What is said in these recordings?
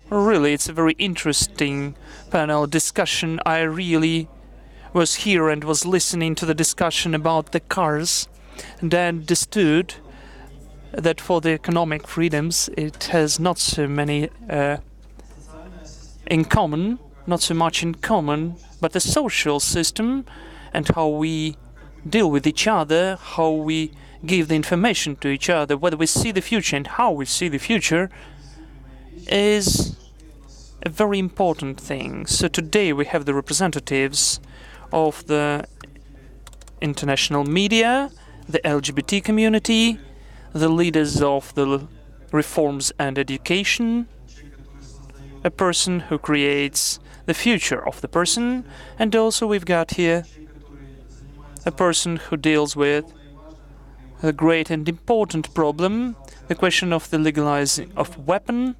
Really, it's a very interesting panel discussion. I really was here and was listening to the discussion about the cars, and I understood that for the economic freedoms, it has not so many in common, not so much in common, but the social system and how we deal with each other, how we give the information to each other, whether we see the future and how we see the future, is a very important thing. So today we have the representatives of the international media, the LGBT community, the leaders of the reforms and education, a person who creates the future of the person, and also we've got here a person who deals with a great and important problem, the question of the legalizing of weapon.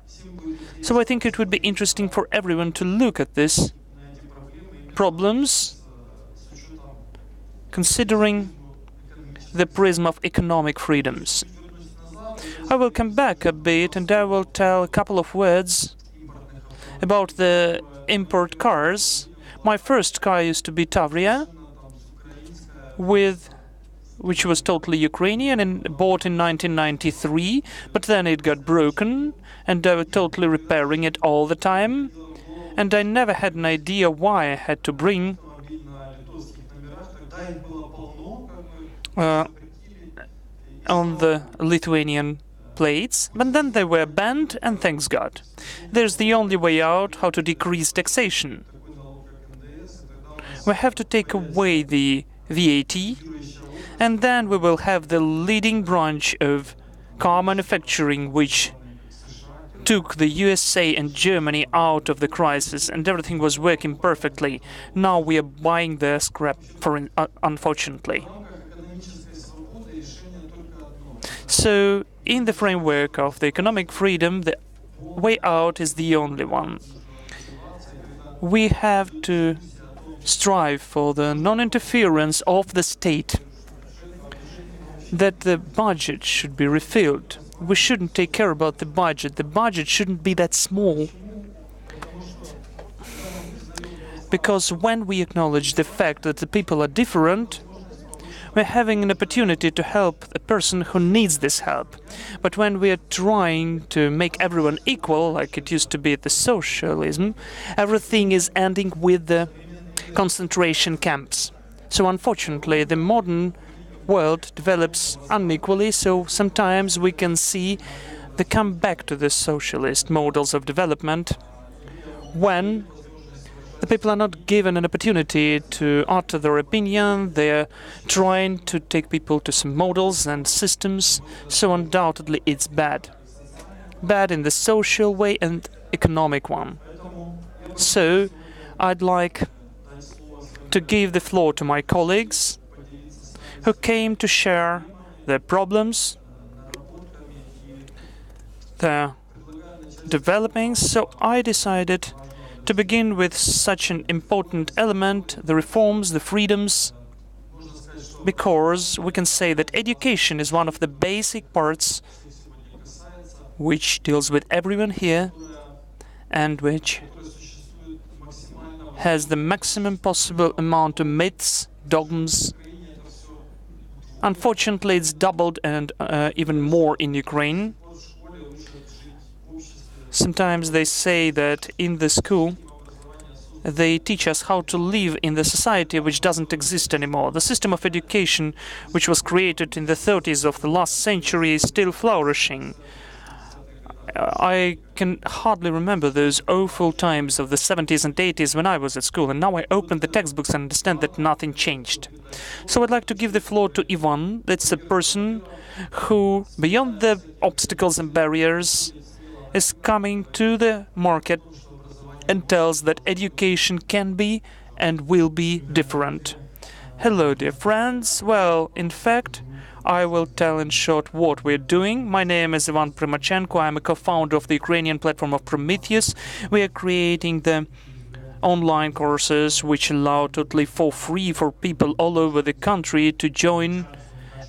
So I think it would be interesting for everyone to look at these problems, considering the prism of economic freedoms. I will come back a bit and I will tell a couple of words about the import cars. My first car used to be Tavria, which was totally Ukrainian and bought in 1993, but then it got broken and I was totally repairing it all the time, and I never had an idea why I had to bring on the Lithuanian plates, but then they were banned, and thanks God. There's the only way out, how to decrease taxation. We have to take away the VAT, and then we will have the leading branch of car manufacturing, which took the USA and Germany out of the crisis, and everything was working perfectly. Now we are buying the scrap, unfortunately. So, in the framework of the economic freedom, the way out is the only one. We have to strive for the non-interference of the state, that the budget should be refilled. We shouldn't take care about the budget. The budget shouldn't be that small. Because when we acknowledge the fact that the people are different, we're having an opportunity to help a person who needs this help. But when we are trying to make everyone equal, like it used to be at the socialism, everything is ending with the concentration camps. So unfortunately, the modern world develops unequally, so sometimes we can see the comeback to the socialist models of development when the people are not given an opportunity to utter their opinion. They're trying to take people to some models and systems, so undoubtedly it's bad. Bad in the social way and economic one. So I'd like to give the floor to my colleagues who came to share their problems, their developings. So I decided to begin with such an important element, the reforms, the freedoms, because we can say that education is one of the basic parts which deals with everyone here and which has the maximum possible amount of myths, dogmas. Unfortunately, it's doubled and even more in Ukraine. Sometimes they say that in the school they teach us how to live in the society which doesn't exist anymore. The system of education which was created in the 30s of the last century is still flourishing. I can hardly remember those awful times of the 70s and 80s when I was at school, and now I open the textbooks and understand that nothing changed. So I'd like to give the floor to Ivan. That's a person who, beyond the obstacles and barriers, is coming to the market and tells that education can be and will be different. Hello, dear friends. Well, in fact, I will tell in short what we're doing. My name is Ivan Prymachenko. I'm a co-founder of the Ukrainian platform of Prometheus. We are creating the online courses which allow totally for free for people all over the country to join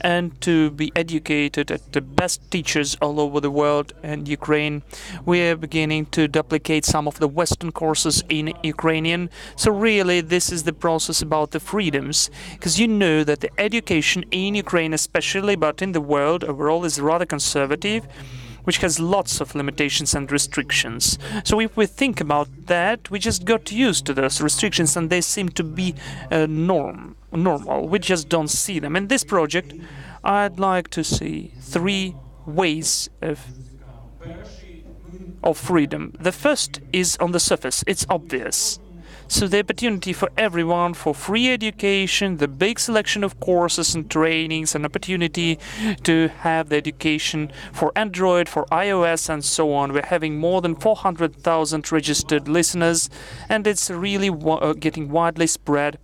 and to be educated at the best teachers all over the world and Ukraine. We are beginning to duplicate some of the Western courses in Ukrainian. So really, this is the process about the freedoms, because you know that the education in Ukraine especially, but in the world overall, is rather conservative, which has lots of limitations and restrictions. So if we think about that, we just got used to those restrictions and they seem to be normal. We just don't see them. In this project, I'd like to see three ways of freedom. The first is on the surface. It's obvious. So the opportunity for everyone for free education, the big selection of courses and trainings, an opportunity to have the education for Android, for iOS, and so on. We're having more than 400,000 registered listeners, and it's really getting widely spread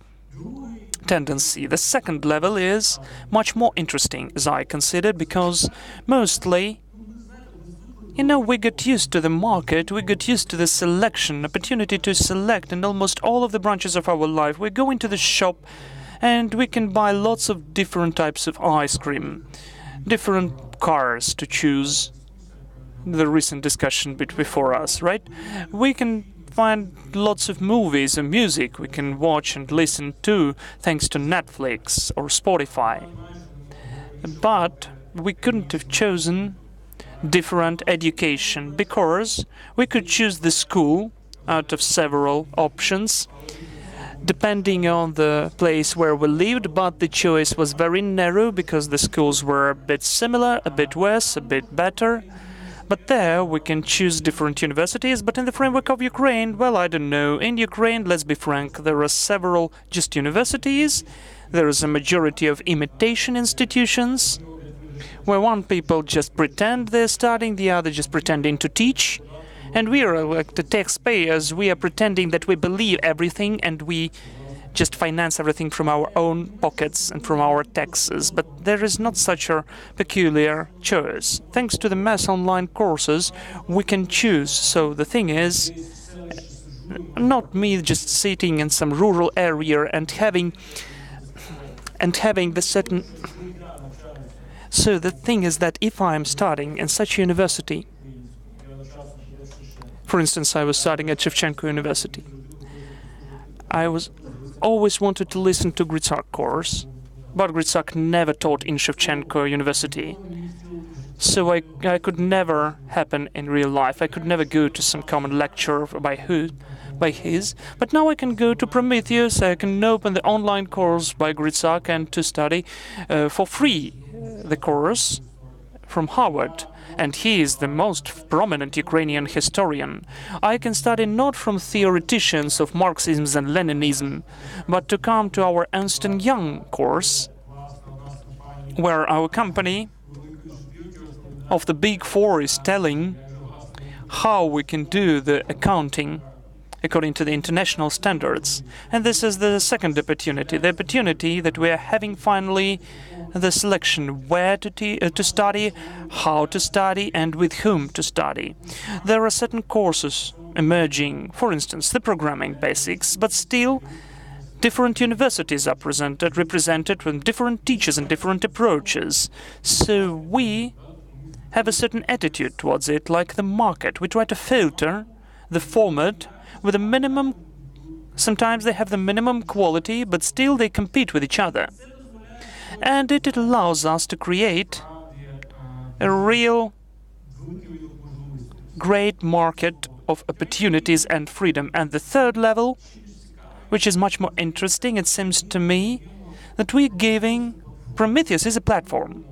tendency. The second level is much more interesting, as I consider, because mostly we got used to the market, we got used to the selection, opportunity to select in almost all of the branches of our life. We go into the shop and we can buy lots of different types of ice cream, different cars to choose. The recent discussion before us, right? We can find lots of movies and music we can watch and listen to thanks to Netflix or Spotify. But we couldn't have chosen different education because we could choose the school out of several options depending on the place where we lived, but the choice was very narrow because the schools were a bit similar, a bit worse, a bit better. But there we can choose different universities, but in the framework of Ukraine, well, I don't know. In Ukraine, let's be frank, there are several just universities. There is a majority of imitation institutions, where one people just pretend they're studying, the other just pretending to teach. And we are like the taxpayers, we are pretending that we believe everything and we just finance everything from our own pockets and from our taxes. But there is not such a peculiar choice. Thanks to the mass online courses, we can choose. So the thing is, not me just sitting in some rural area and having the certain. So the thing is that if I'm studying in such a university, for instance, I was studying at Shevchenko University, I was always wanted to listen to Gritsak course, but Gritsak never taught in Shevchenko University. So I could never happen in real life. I could never go to some common lecture by his. But now I can go to Prometheus, I can open the online course by Gritsak and to study for free the course from Harvard. And he is the most prominent Ukrainian historian. I can study not from theoreticians of Marxism and Leninism, but to come to our Ernst & Young course, where our company of the Big Four is telling how we can do the accounting according to the international standards. And this is the second opportunity, the opportunity that we are having finally the selection where to study, how to study, and with whom to study. There are certain courses emerging, for instance, the programming basics, but still different universities are represented with different teachers and different approaches. So we have a certain attitude towards it, like the market. We try to filter the format with a minimum. Sometimes they have the minimum quality, but still they compete with each other. And it allows us to create a real great market of opportunities and freedom. And the third level, which is much more interesting, it seems to me, that we're giving Prometheus is a platform.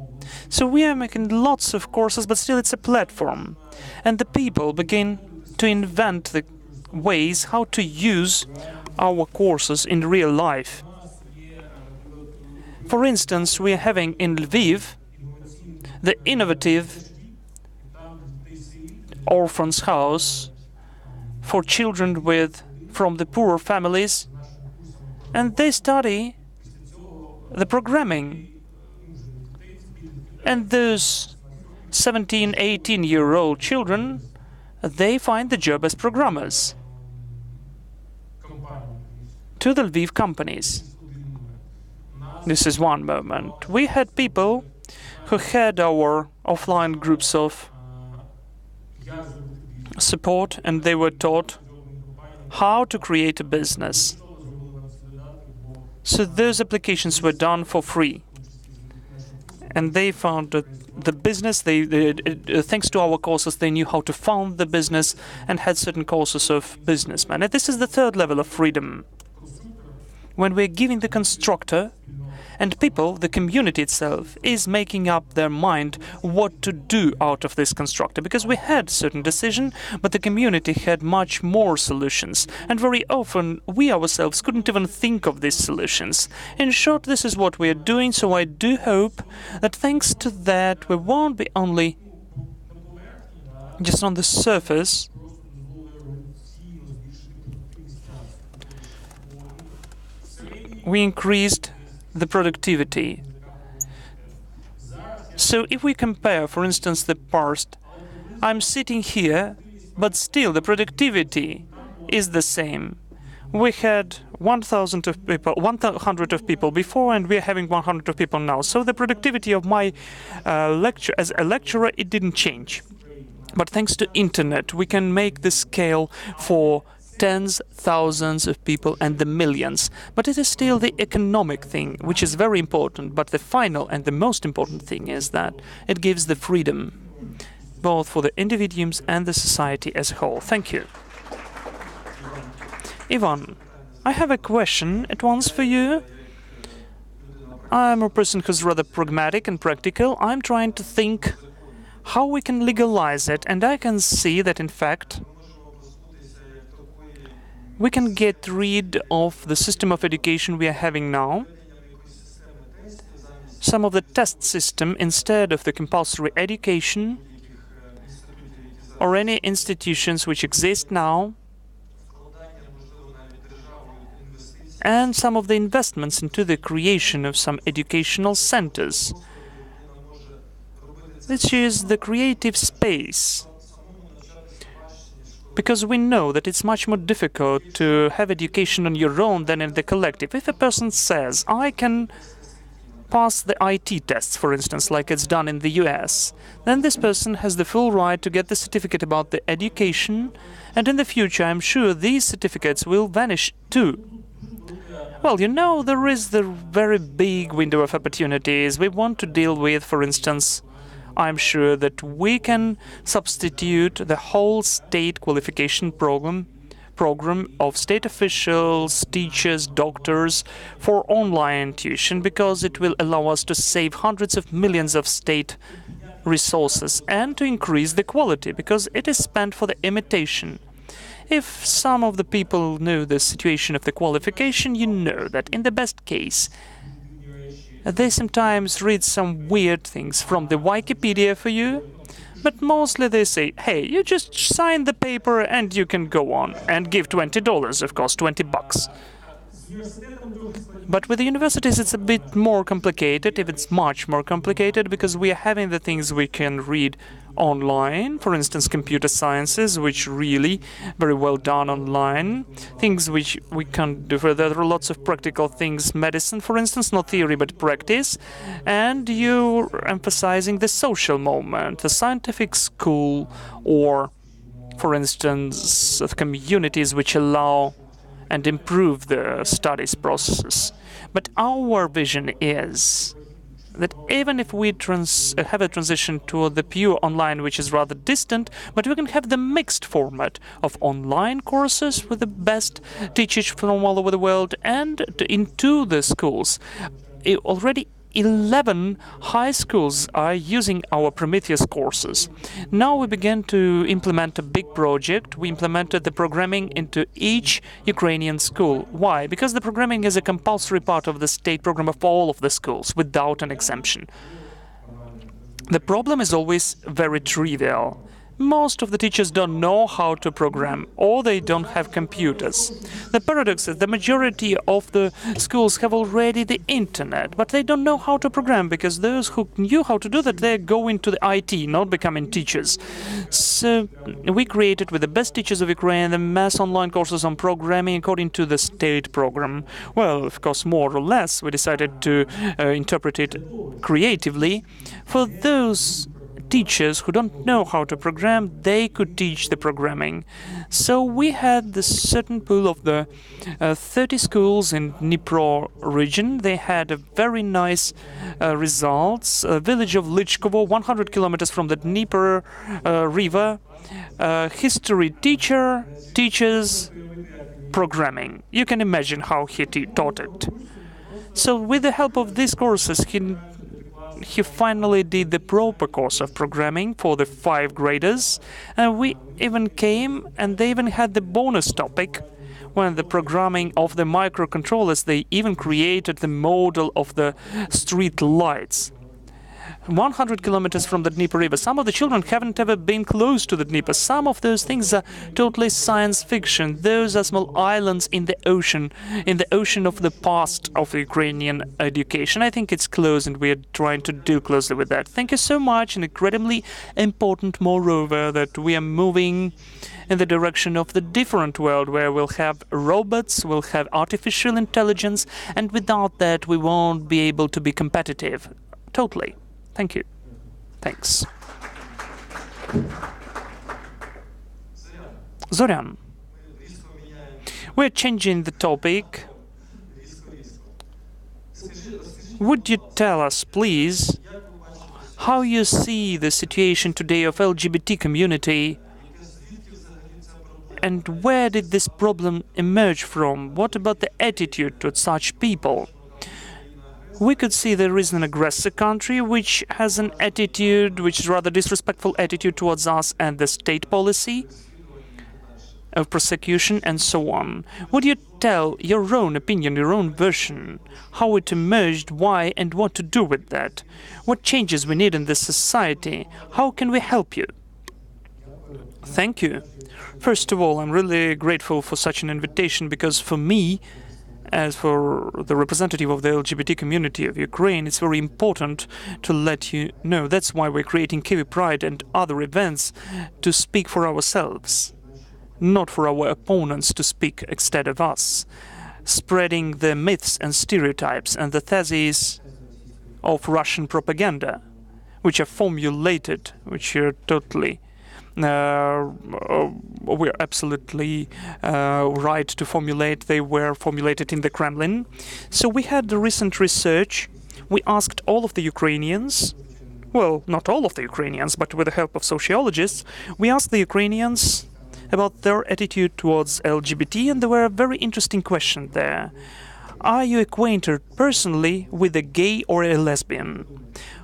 So we are making lots of courses, but still it's a platform. And the people begin to invent the ways how to use our courses in real life. For instance, we are having in Lviv the innovative orphans' house for children from the poorer families, and they study the programming. And those 17, 18-year-old children, they find the job as programmers to the Lviv companies. This is one moment. We had people who had our offline groups of support, and they were taught how to create a business. So those applications were done for free. And they found that the business, thanks to our courses, they knew how to found the business and had certain courses of businessmen. And this is the third level of freedom. When we're giving the constructor and people, the community itself, is making up their mind what to do out of this constructor. Because we had certain decision, but the community had much more solutions. And very often, we ourselves couldn't even think of these solutions. In short, this is what we are doing, so I do hope that thanks to that, we won't be only just on the surface we increased the productivity. So if we compare, for instance, the past, I'm sitting here, but still the productivity is the same. We had 1,000 of people, 100 of people before, and we're having 100 of people now. So the productivity of my lecture as a lecturer, it didn't change. But thanks to internet, we can make the scale for tens, thousands of people and the millions. But it is still the economic thing, which is very important. But the final and the most important thing is that it gives the freedom, both for the individuals and the society as a whole. Thank you. Ivan, I have a question at once for you. I'm a person who's rather pragmatic and practical. I'm trying to think how we can legalize it, and I can see that, in fact, we can get rid of the system of education we are having now. Some of the test system instead of the compulsory education or any institutions which exist now, and some of the investments into the creation of some educational centers, which is the creative space. Because we know that it's much more difficult to have education on your own than in the collective. If a person says, I can pass the IT tests, for instance, like it's done in the US, then this person has the full right to get the certificate about the education, and in the future, I'm sure these certificates will vanish too. Well, you know, there is the very big window of opportunities we want to deal with, for instance. I'm sure that we can substitute the whole state qualification program of state officials, teachers, doctors for online tuition, because it will allow us to save hundreds of millions of state resources and to increase the quality, because it is spent for the imitation. If some of the people know the situation of the qualification, you know that in the best case, they sometimes read some weird things from the Wikipedia for you, but mostly they say, hey, you just sign the paper and you can go on, and give $20, of course, $20. But with the universities, it's a bit more complicated, if it's much more complicated, because we are having the things we can read online, for instance, computer sciences, which really very well done online, things which we can do. There are lots of practical things, medicine, for instance, not theory but practice, and you're emphasizing the social moment, the scientific school, or, for instance, the communities which allow and improve the studies processes. But our vision is that even if we have a transition toward the pure online, which is rather distant, but we can have the mixed format of online courses with the best teachers from all over the world and into the schools. Already 11 high schools are using our Prometheus courses. Now we began to implement a big project. We implemented the programming into each Ukrainian school. Why? Because the programming is a compulsory part of the state program of all of the schools, without an exemption. The problem is always very trivial. Most of the teachers don't know how to program, or they don't have computers. The paradox is the majority of the schools have already the internet, but they don't know how to program, because those who knew how to do that, they're going to the IT, not becoming teachers. So we created, with the best teachers of Ukraine, the mass online courses on programming according to the state program. Well, of course, more or less, we decided to interpret it creatively. For those teachers who don't know how to program, they could teach the programming. So we had this certain pool of the 30 schools in Dnipro region. They had a very nice results. A village of Lichkovo, 100 kilometers from the Dnieper river. History teacher teaches programming. You can imagine how he taught it. So with the help of these courses, he finally did the proper course of programming for the 5th graders, and we even came, and they even had the bonus topic when the programming of the microcontrollers. They even created the model of the street lights. 100 kilometers from the Dnieper River. Some of the children haven't ever been close to the Dnieper. Some of those things are totally science fiction. Those are small islands in the ocean of the past of Ukrainian education. I think it's close, and we are trying to deal closely with that. Thank you so much, and incredibly important, moreover, that we are moving in the direction of the different world, where we'll have robots, we'll have artificial intelligence, and without that we won't be able to be competitive. Totally. Thank you. Thanks. Zoryan, we're changing the topic. Would you tell us, please, how you see the situation today of LGBT community, and where did this problem emerge from? What about the attitude towards such people? We could see there is an aggressor country which has an attitude, which is rather disrespectful attitude towards us and the state policy of prosecution and so on. Would you tell your own opinion, your own version, how it emerged, why, and what to do with that? What changes we need in this society? How can we help you? Thank you. First of all, I'm really grateful for such an invitation, because for me, as for the representative of the LGBT community of Ukraine, it's very important to let you know. That's why we're creating Kyiv Pride and other events, to speak for ourselves, not for our opponents to speak instead of us, spreading the myths and stereotypes and the theses of Russian propaganda, which are formulated, which are totally we're absolutely right to formulate. They were formulated in the Kremlin. So we had the recent research. We asked all of the Ukrainians, well, not all of the Ukrainians, but with the help of sociologists, we asked the Ukrainians about their attitude towards LGBT, and there were a very interesting question there. Are you acquainted personally with a gay or a lesbian?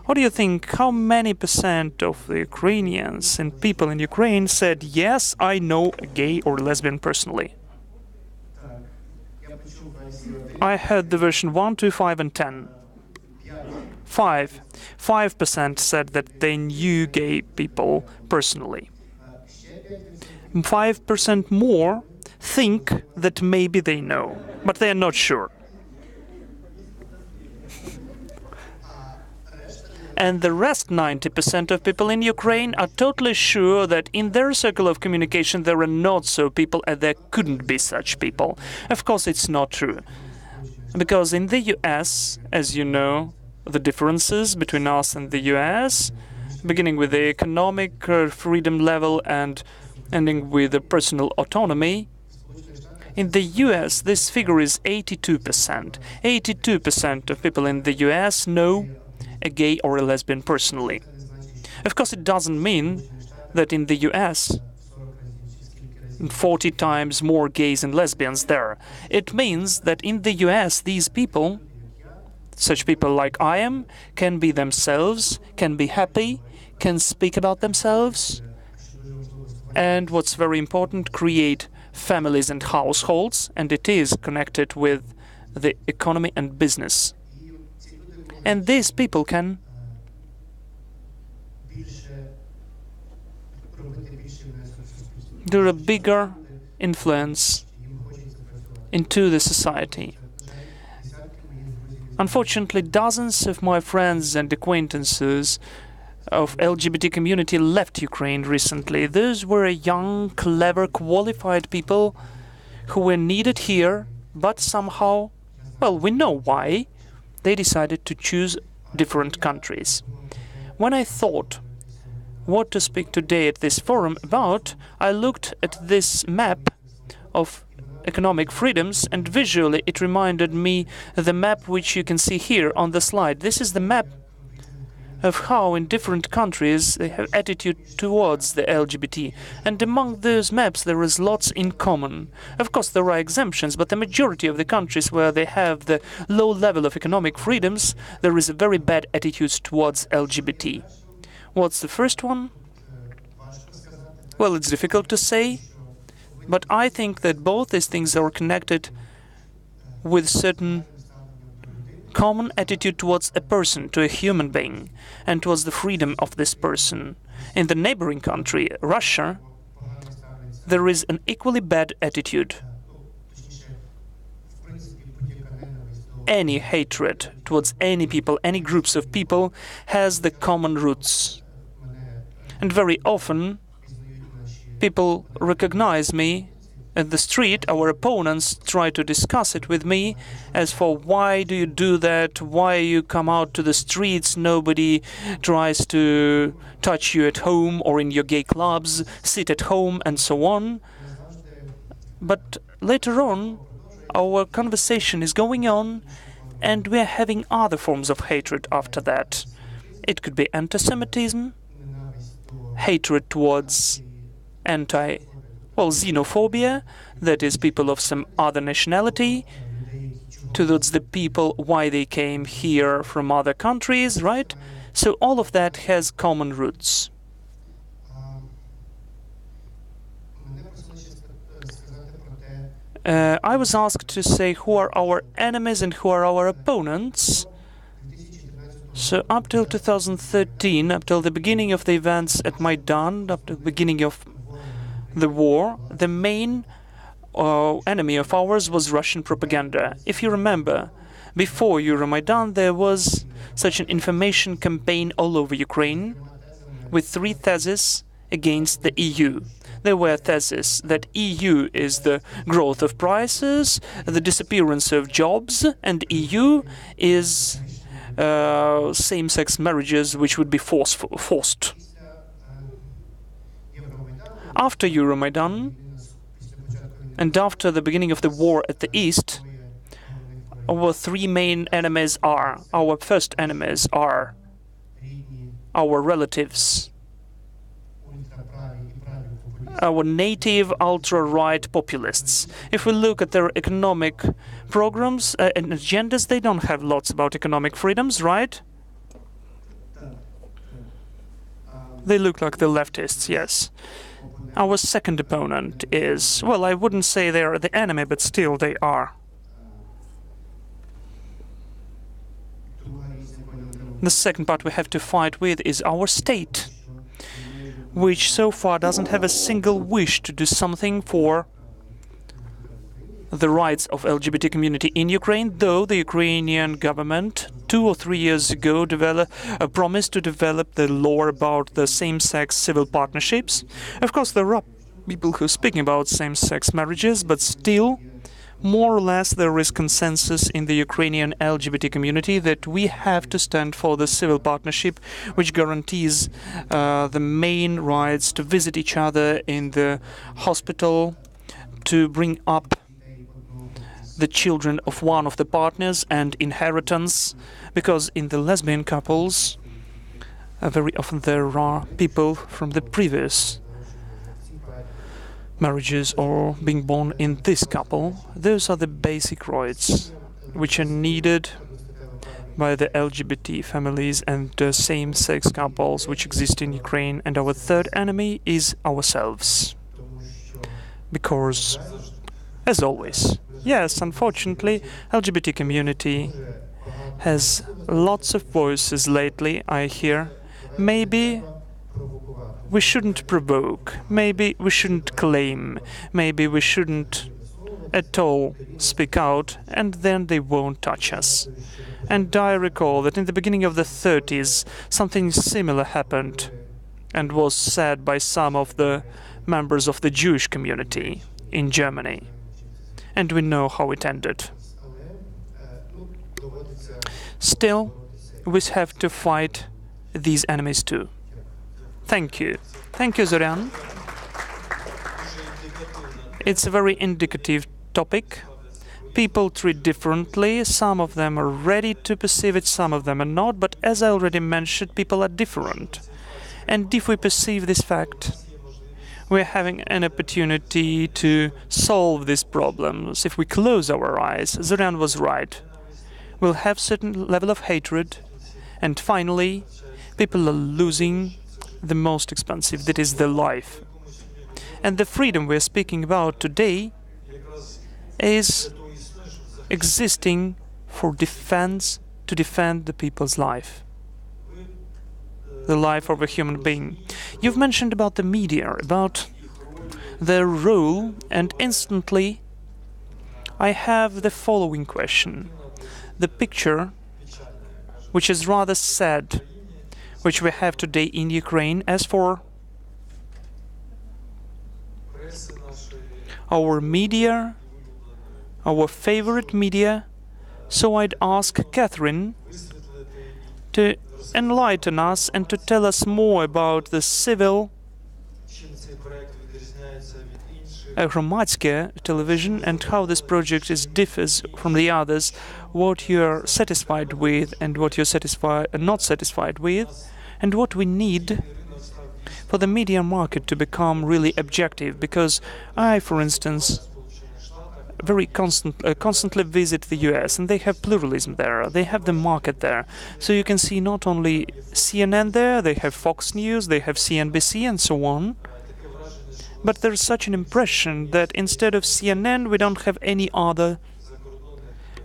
What do you think? How many % of the Ukrainians and people in Ukraine said, yes, I know a gay or lesbian personally? I heard the version 1, 2, 5, and 10. 5% said that they knew gay people personally. 5% more think that maybe they know, but they are not sure. And the rest, 90% of people in Ukraine, are totally sure that in their circle of communication there are not so people, and there couldn't be such people. Of course, it's not true. Because in the US, as you know, the differences between us and the US, beginning with the economic freedom level and ending with the personal autonomy, in the US this figure is 82%. 82% of people in the US know a gay or a lesbian personally. Of course, it doesn't mean that in the US 40 times more gays and lesbians there. It means that in the US these people, such people like I am, can be themselves, can be happy, can speak about themselves, and what's very important, create families and households, and it is connected with the economy and business. And these people can do a bigger influence into the society. Unfortunately, dozens of my friends and acquaintances of LGBT community left Ukraine recently. Those were young, clever, qualified people who were needed here, but somehow, well, we know why, they decided to choose different countries. When I thought what to speak today at this forum about, I looked at this map of economic freedoms, and visually it reminded me of the map which you can see here on the slide. This is the map of how in different countries they have attitude towards the LGBT. And among those maps there is lots in common. Of course there are exemptions, but the majority of the countries where they have the low level of economic freedoms, there is a very bad attitude towards LGBT. What's the first one? Well, it's difficult to say, but I think that both these things are connected with certain common attitude towards a person, to a human being, and towards the freedom of this person. In the neighboring country, Russia, there is an equally bad attitude. Any hatred towards any people, any groups of people, has the common roots. And very often, people recognize me at the street. Our opponents try to discuss it with me as for why do you do that, why you come out to the streets, nobody tries to touch you at home or in your gay clubs, sit at home and so on. But later on, our conversation is going on and we are having other forms of hatred after that. It could be anti-Semitism, hatred towards xenophobia, that is people of some other nationality, towards the people why they came here from other countries, right? So all of that has common roots. I was asked to say who are our enemies and who are our opponents. So up till 2013, up till the beginning of the events at Maidan, up to the beginning of the war, the main enemy of ours was Russian propaganda. If you remember, before Euromaidan, there was such an information campaign all over Ukraine with 3 theses against the EU. There were theses that EU is the growth of prices, the disappearance of jobs, and EU is same-sex marriages which would be forced. After Euromaidan, and after the beginning of the war at the east, our 3 main enemies are, our first enemies are our relatives, our native ultra-right populists. If we look at their economic programs and agendas, they don't have lots about economic freedoms, right? They look like the leftists, yes. Our second opponent is, well, I wouldn't say they are the enemy, but still they are. The second part we have to fight with is our state, which so far doesn't have a single wish to do something for the rights of LGBT community in Ukraine, though the Ukrainian government 2 or 3 years ago promised to develop the law about the same-sex civil partnerships. Of course, there are people who are speaking about same-sex marriages, but still, more or less, there is consensus in the Ukrainian LGBT community that we have to stand for the civil partnership, which guarantees the main rights to visit each other in the hospital, to bring up the children of one of the partners and inheritance, because in the lesbian couples, very often there are people from the previous marriages or being born in this couple. Those are the basic rights which are needed by the LGBT families and same-sex couples which exist in Ukraine. And our third enemy is ourselves. Because, as always, yes, unfortunately, LGBT community has lots of voices lately, I hear. Maybe we shouldn't provoke, maybe we shouldn't claim, maybe we shouldn't at all speak out, and then they won't touch us. And I recall that in the beginning of the 30s, something similar happened and was said by some of the members of the Jewish community in Germany. And we know how it ended. Still, we have to fight these enemies too. Thank you. Thank you, Zoryan. It's a very indicative topic. People treat differently. Some of them are ready to perceive it, some of them are not. But as I already mentioned, people are different. And if we perceive this fact, we're having an opportunity to solve these problems. If we close our eyes, Zoryan was right. We'll have certain level of hatred, and finally, people are losing the most expensive, that is the life. And the freedom we're speaking about today is existing for defense, to defend the people's life, the life of a human being. You've mentioned about the media, about their role, and instantly I have the following question. The picture, which is rather sad, which we have today in Ukraine, as for our media, our favorite media, so I'd ask Catherine to enlighten us and to tell us more about the civil Hromadske television and how this project differs from the others, what you're satisfied with and what you're not satisfied with, and what we need for the media market to become really objective. Because I, for instance, constantly visit the US, and they have pluralism there, they have the market there. So you can see not only CNN there, they have Fox News, they have CNBC and so on. But there's such an impression that instead of CNN, we don't have any other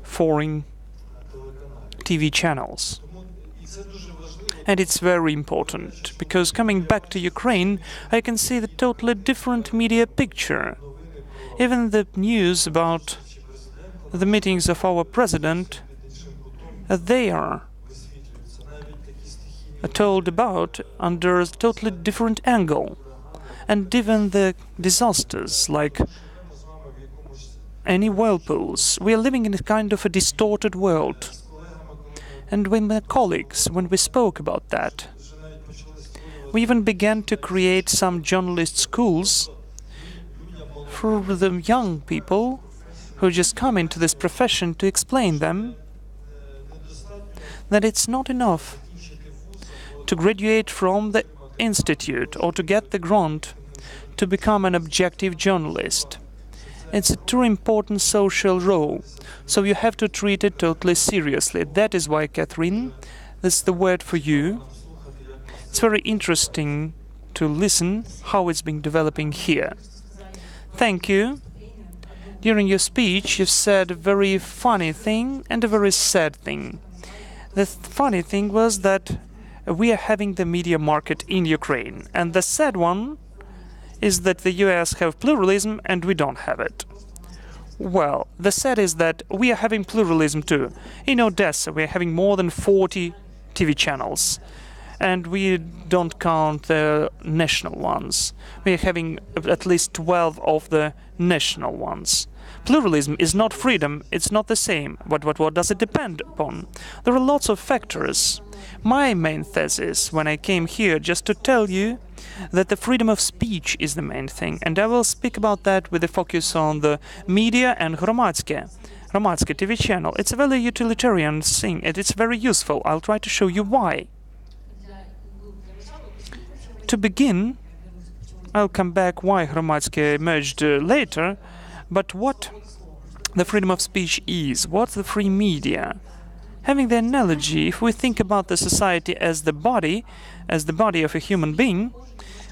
foreign TV channels. And it's very important, because coming back to Ukraine, I can see the totally different media picture. Even the news about the meetings of our president, they are told about under a totally different angle. And even the disasters, like any whirlpools, we are living in a kind of a distorted world. And with my colleagues, when we spoke about that, we even began to create some journalist schools for the young people who just come into this profession, to explain them that it's not enough to graduate from the institute or to get the grant to become an objective journalist. It's a too important social role, so you have to treat it totally seriously. That is why, Catherine, that's the word for you. It's very interesting to listen how it's been developing here. Thank you. During your speech, you said a very funny thing and a very sad thing. The funny thing was that we are having the media market in Ukraine, and the sad one is that the US have pluralism and we don't have it. Well, the sad is that we are having pluralism too. In Odessa, we are having more than 40 TV channels, and we don't count the national ones. We are having at least 12 of the national ones. Pluralism is not freedom, it's not the same. But what does it depend upon? There are lots of factors. My main thesis when I came here, just to tell you that the freedom of speech is the main thing, and I will speak about that with a focus on the media and Hromadske TV channel. It's a very utilitarian thing, and it's very useful. I'll try to show you why. To begin, I'll come back why Hromadske emerged later, but what the freedom of speech is, what's the free media? Having the analogy, if we think about the society as the body of a human being,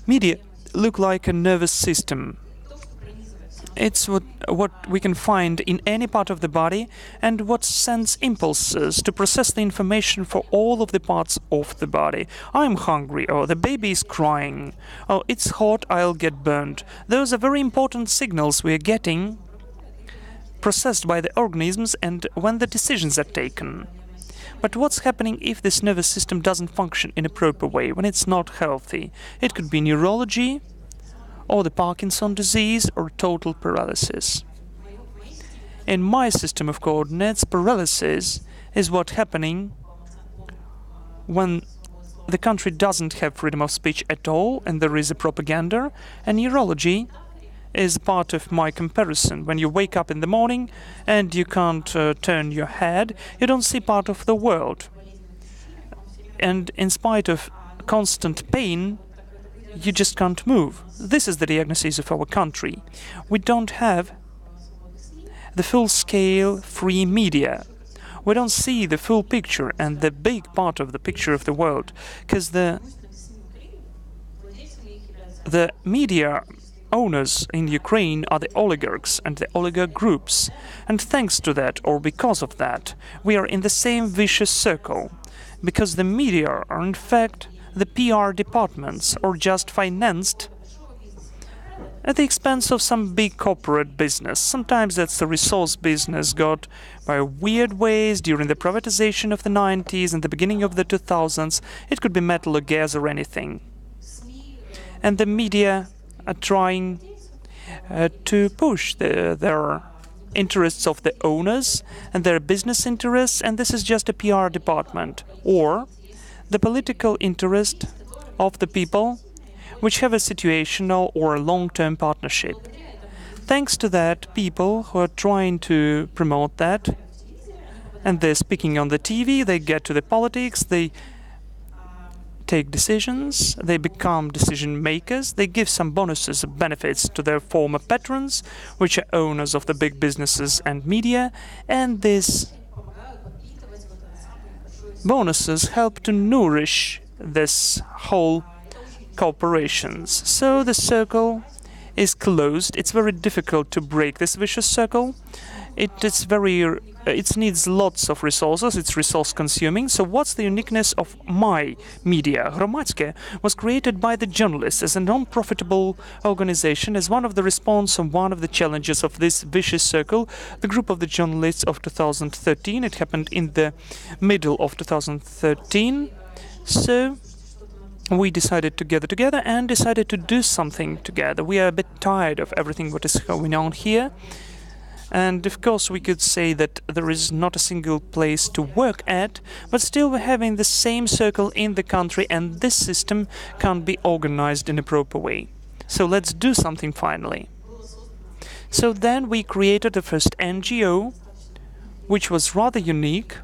media look like a nervous system. It's what we can find in any part of the body and what sends impulses to process the information for all of the parts of the body. I'm hungry, or the baby is crying, or it's hot, I'll get burned. Those are very important signals we are getting processed by the organisms and when the decisions are taken. But what's happening if this nervous system doesn't function in a proper way, when it's not healthy? It could be neurology, or the Parkinson disease, or total paralysis. In my system of coordinates, paralysis is what's happening when the country doesn't have freedom of speech at all and there is a propaganda, and neurology is part of my comparison. When you wake up in the morning and you can't turn your head, you don't see part of the world. And in spite of constant pain, you just can't move. This is the diagnosis of our country. We don't have the full-scale free media. We don't see the full picture and the big part of the picture of the world, because the media owners in Ukraine are the oligarchs and the oligarch groups. And thanks to that, or because of that, we are in the same vicious circle, because the media are in fact the PR departments, or just financed at the expense of some big corporate business. Sometimes that's the resource business got by weird ways during the privatization of the 90s and the beginning of the 2000s. It could be metal or gas or anything. And the media are trying to push their interests of the owners and their business interests, and this is just a PR department. Or the political interest of the people which have a situational or a long-term partnership. Thanks to that, people who are trying to promote that, and they're speaking on the TV, they get to the politics, they take decisions, they become decision makers, they give some bonuses or benefits to their former patrons, which are owners of the big businesses and media, and these bonuses help to nourish this whole corporations. So the circle is closed. It's very difficult to break this vicious circle. It needs lots of resources. It's resource consuming. So what's the uniqueness of my media? Hromadske was created by the journalists as a non-profitable organization, as one of the response and one of the challenges of this vicious circle. The group of the journalists of 2013. It happened in the middle of 2013. So we decided to gather together and decided to do something together. We are a bit tired of everything what is going on here. And of course we could say that there is not a single place to work at, but still we're having the same circle in the country, and this system can't be organized in a proper way. So let's do something finally. So then we created the first NGO, which was rather unique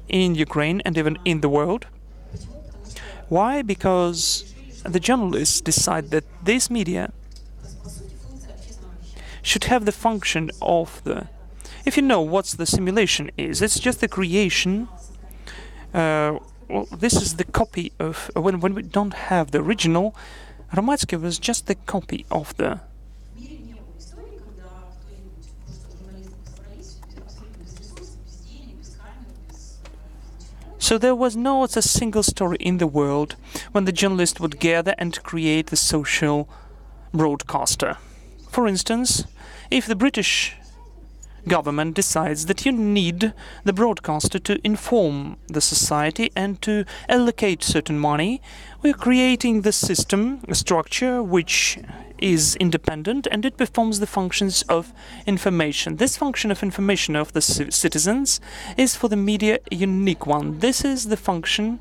in Ukraine and even in the world. Why? Because the journalists decide that this media should have the function of the... If you know what the simulation is, it's just the creation. Well, this is the copy of... When we don't have the original, Hromadske was just the copy of the... So there was not a single story in the world when the journalist would gather and create the social broadcaster. For instance, if the British government decides that you need the broadcaster to inform the society and to allocate certain money, we're creating the system, a structure which is independent, and it performs the functions of information. This function of information of the citizens is for the media a unique one. This is the function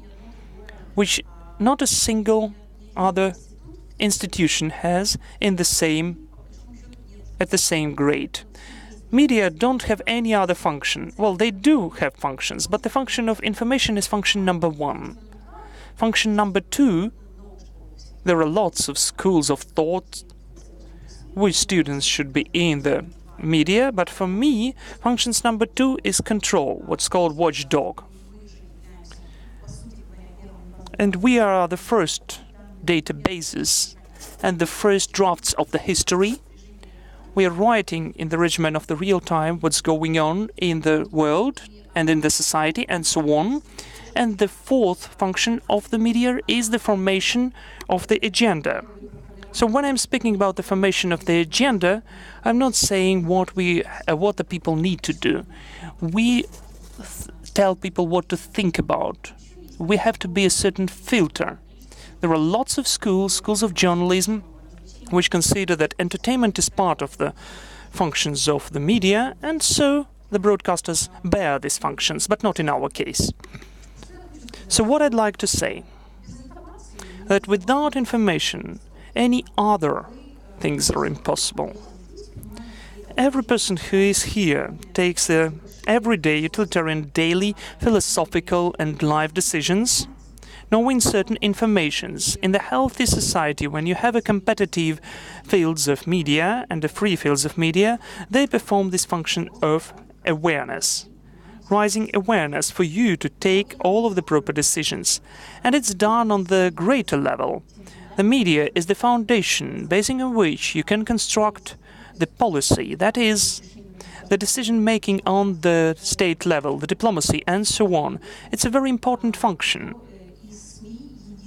which not a single other institution has in the same at the same grade. Media don't have any other function. Well, they do have functions, but the function of information is function number one. Function number two, there are lots of schools of thought which students should be in the media, but for me, functions number two is control, what's called watchdog. And we are the first databases and the first drafts of the history We are writing in the regimen of the real time what's going on in the world and in the society and so on. And the fourth function of the media is the formation of the agenda. So when I'm speaking about the formation of the agenda, I'm not saying what the people need to do. We tell people what to think about. We have to be a certain filter. There are lots of schools of journalism, which consider that entertainment is part of the functions of the media, and so the broadcasters bear these functions, but not in our case. So what I'd like to say, that without information, any other things are impossible. Every person who is here takes everyday utilitarian, daily, philosophical and life decisions, knowing certain informations. In the healthy society, when you have a competitive fields of media and the free fields of media, they perform this function of awareness. Rising awareness for you to take all of the proper decisions. And it's done on the greater level. The media is the foundation, basing on which you can construct the policy, that is, the decision-making on the state level, the diplomacy, and so on. It's a very important function.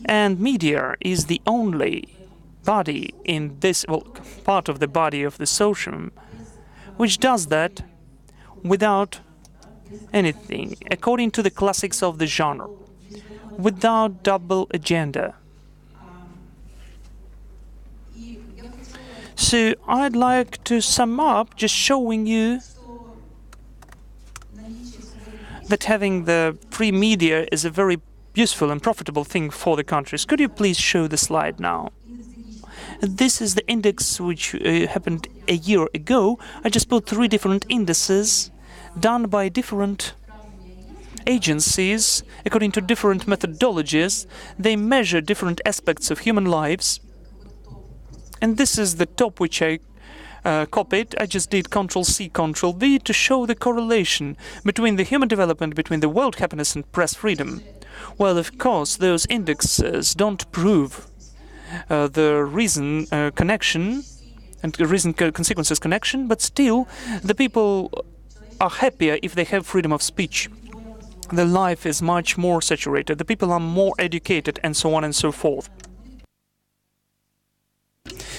And media is the only body in this, part of the body of the socium, which does that without anything, according to the classics of the genre, without double agenda. So I'd like to sum up just showing you that having the free media is a very useful and profitable thing for the countries. Could you please show the slide now? This is the index which happened a year ago. I just put 3 different indices done by different agencies according to different methodologies. They measure different aspects of human lives. And this is the top which I copied. I just did Ctrl-C, Ctrl-V to show the correlation between the human development, between the world happiness and press freedom. Well, of course, those indexes don't prove the reason connection and the reason consequences connection, but still the people are happier if they have freedom of speech. The life is much more saturated, the people are more educated, and so on and so forth.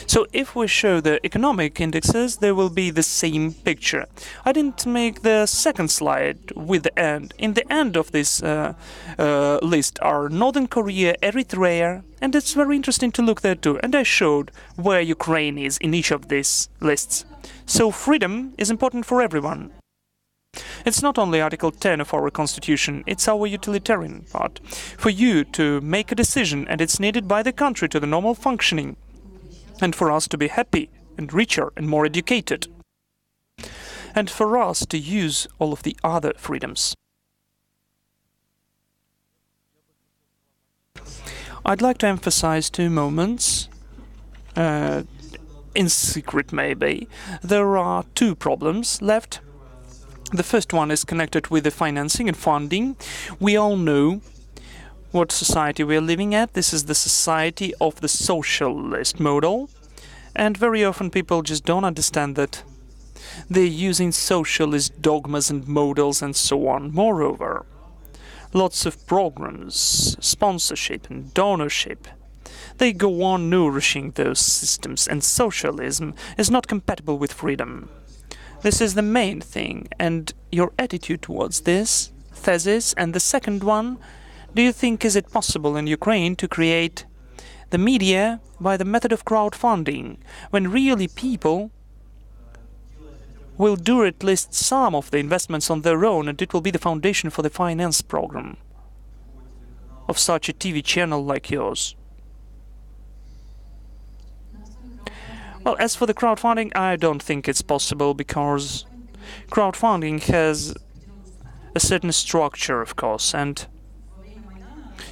So if we show the economic indexes, there will be the same picture. I didn't make the second slide with the end. In the end of this list are Northern Korea, Eritrea, and it's very interesting to look there too. And I showed where Ukraine is in each of these lists. So freedom is important for everyone. It's not only Article 10 of our Constitution, it's our utilitarian part. For you to make a decision, and it's needed by the country to the normal functioning, and for us to be happy and richer and more educated, and for us to use all of the other freedoms. I'd like to emphasize 2 moments, in secret maybe. There are 2 problems left. The first one is connected with the financing and funding. We all know what society we are living at. This is the society of the socialist model. And very often people just don't understand that they're using socialist dogmas and models and so on. Moreover, lots of programs, sponsorship and donorship, they go on nourishing those systems, and socialism is not compatible with freedom. This is the main thing, and your attitude towards this thesis. And the second one, do you think is it possible in Ukraine to create the media by the method of crowdfunding, when really people will do at least some of the investments on their own, and it will be the foundation for the finance program of such a TV channel like yours? Well, as for the crowdfunding, I don't think it's possible, because crowdfunding has a certain structure, of course, and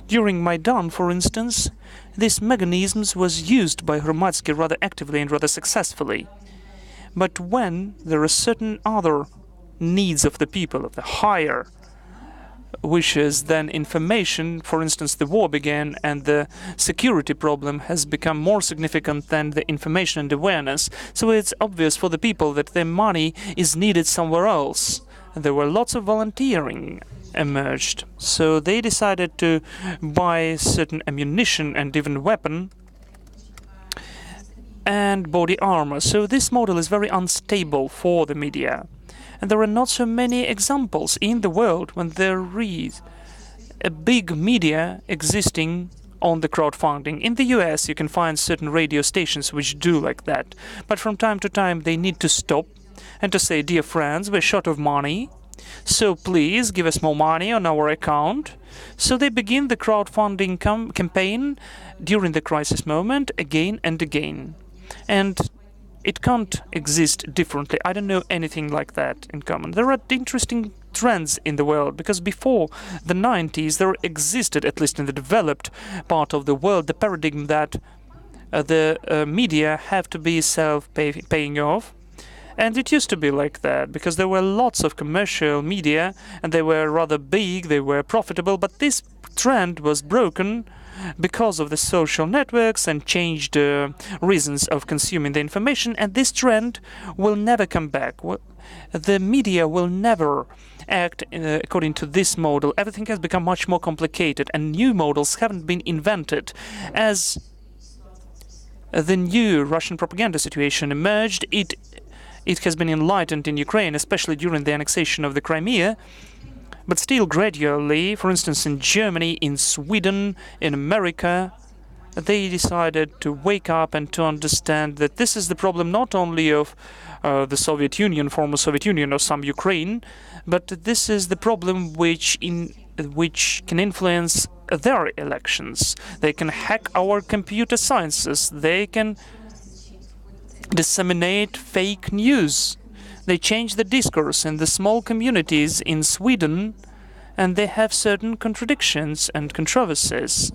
during Maidan, for instance, this mechanisms was used by Hromadske rather actively and rather successfully. But when there are certain other needs of the people, of the higher wishes than information. For instance, the war began and the security problem has become more significant than the information and awareness. So it's obvious for the people that their money is needed somewhere else. And there were lots of volunteering emerged. So they decided to buy certain ammunition and even weapon and body armor. So this model is very unstable for the media. And there are not so many examples in the world when there is a big media existing on the crowdfunding. In the US, you can find certain radio stations which do like that. But from time to time, they need to stop and to say, dear friends, we're short of money, so please give us more money on our account. So they begin the crowdfunding campaign during the crisis moment again and again. And it can't exist differently. I don't know anything like that in common. There are interesting trends in the world, because before the 90s there existed, at least in the developed part of the world, the paradigm that the media have to be self-paying off. And it used to be like that, because there were lots of commercial media, and they were rather big, they were profitable, but this trend was broken because of the social networks and changed reasons of consuming the information, and this trend will never come back. The media will never act according to this model. Everything has become much more complicated, and new models haven't been invented. As the new Russian propaganda situation emerged, it has been enlightened in Ukraine, especially during the annexation of the Crimea. But still, gradually, for instance, in Germany, in Sweden, in America, they decided to wake up and to understand that this is the problem not only of the Soviet Union, former Soviet Union, or some Ukraine, but this is the problem which can influence their elections. They can hack our computer sciences. They can disseminate fake news. They change the discourse in the small communities in Sweden, and they have certain contradictions and controversies.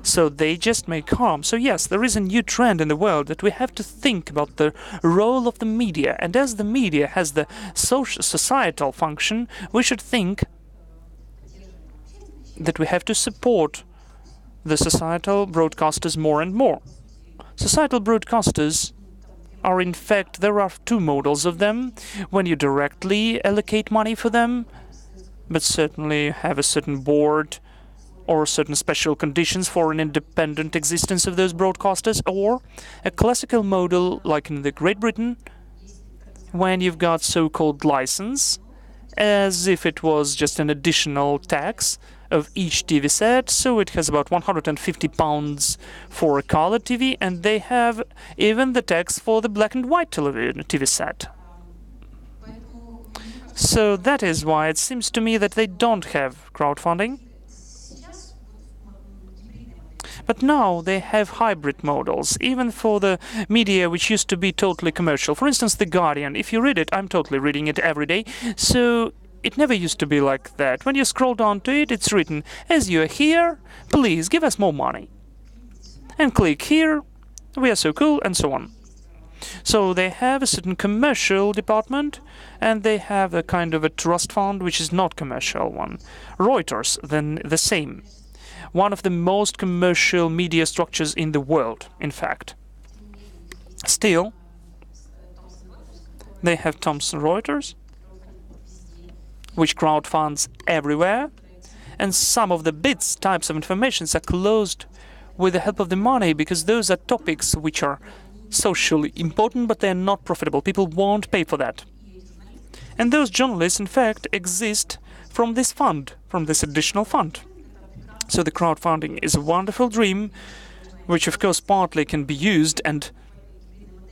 So they just make harm. So yes, there is a new trend in the world that we have to think about the role of the media. And as the media has the societal function, we should think that we have to support the societal broadcasters more and more. Societal broadcasters are, in fact, there are two models of them. When you directly allocate money for them, but certainly have a certain board or certain special conditions for an independent existence of those broadcasters, or a classical model like in the Great Britain, when you've got so-called license, as if it was just an additional tax of each TV set. So it has about £150 for a color TV, and they have even the tax for the black and white television TV set. So that is why it seems to me that they don't have crowdfunding. But now they have hybrid models, even for the media which used to be totally commercial. For instance, The Guardian. If you read it, I'm totally reading it every day, so it never used to be like that. When you scroll down to it, it's written, as you are here, please give us more money. And click here, we are so cool, and so on. So they have a certain commercial department, and they have a kind of a trust fund, which is not commercial one. Reuters, then the same. One of the most commercial media structures in the world, in fact. Still, they have Thomson Reuters, which crowdfunds everywhere, and some of the types of information are closed with the help of the money, because those are topics which are socially important, but they're not profitable. People won't pay for that. And those journalists, in fact, exist from this fund, from this additional fund. So the crowdfunding is a wonderful dream, which of course partly can be used and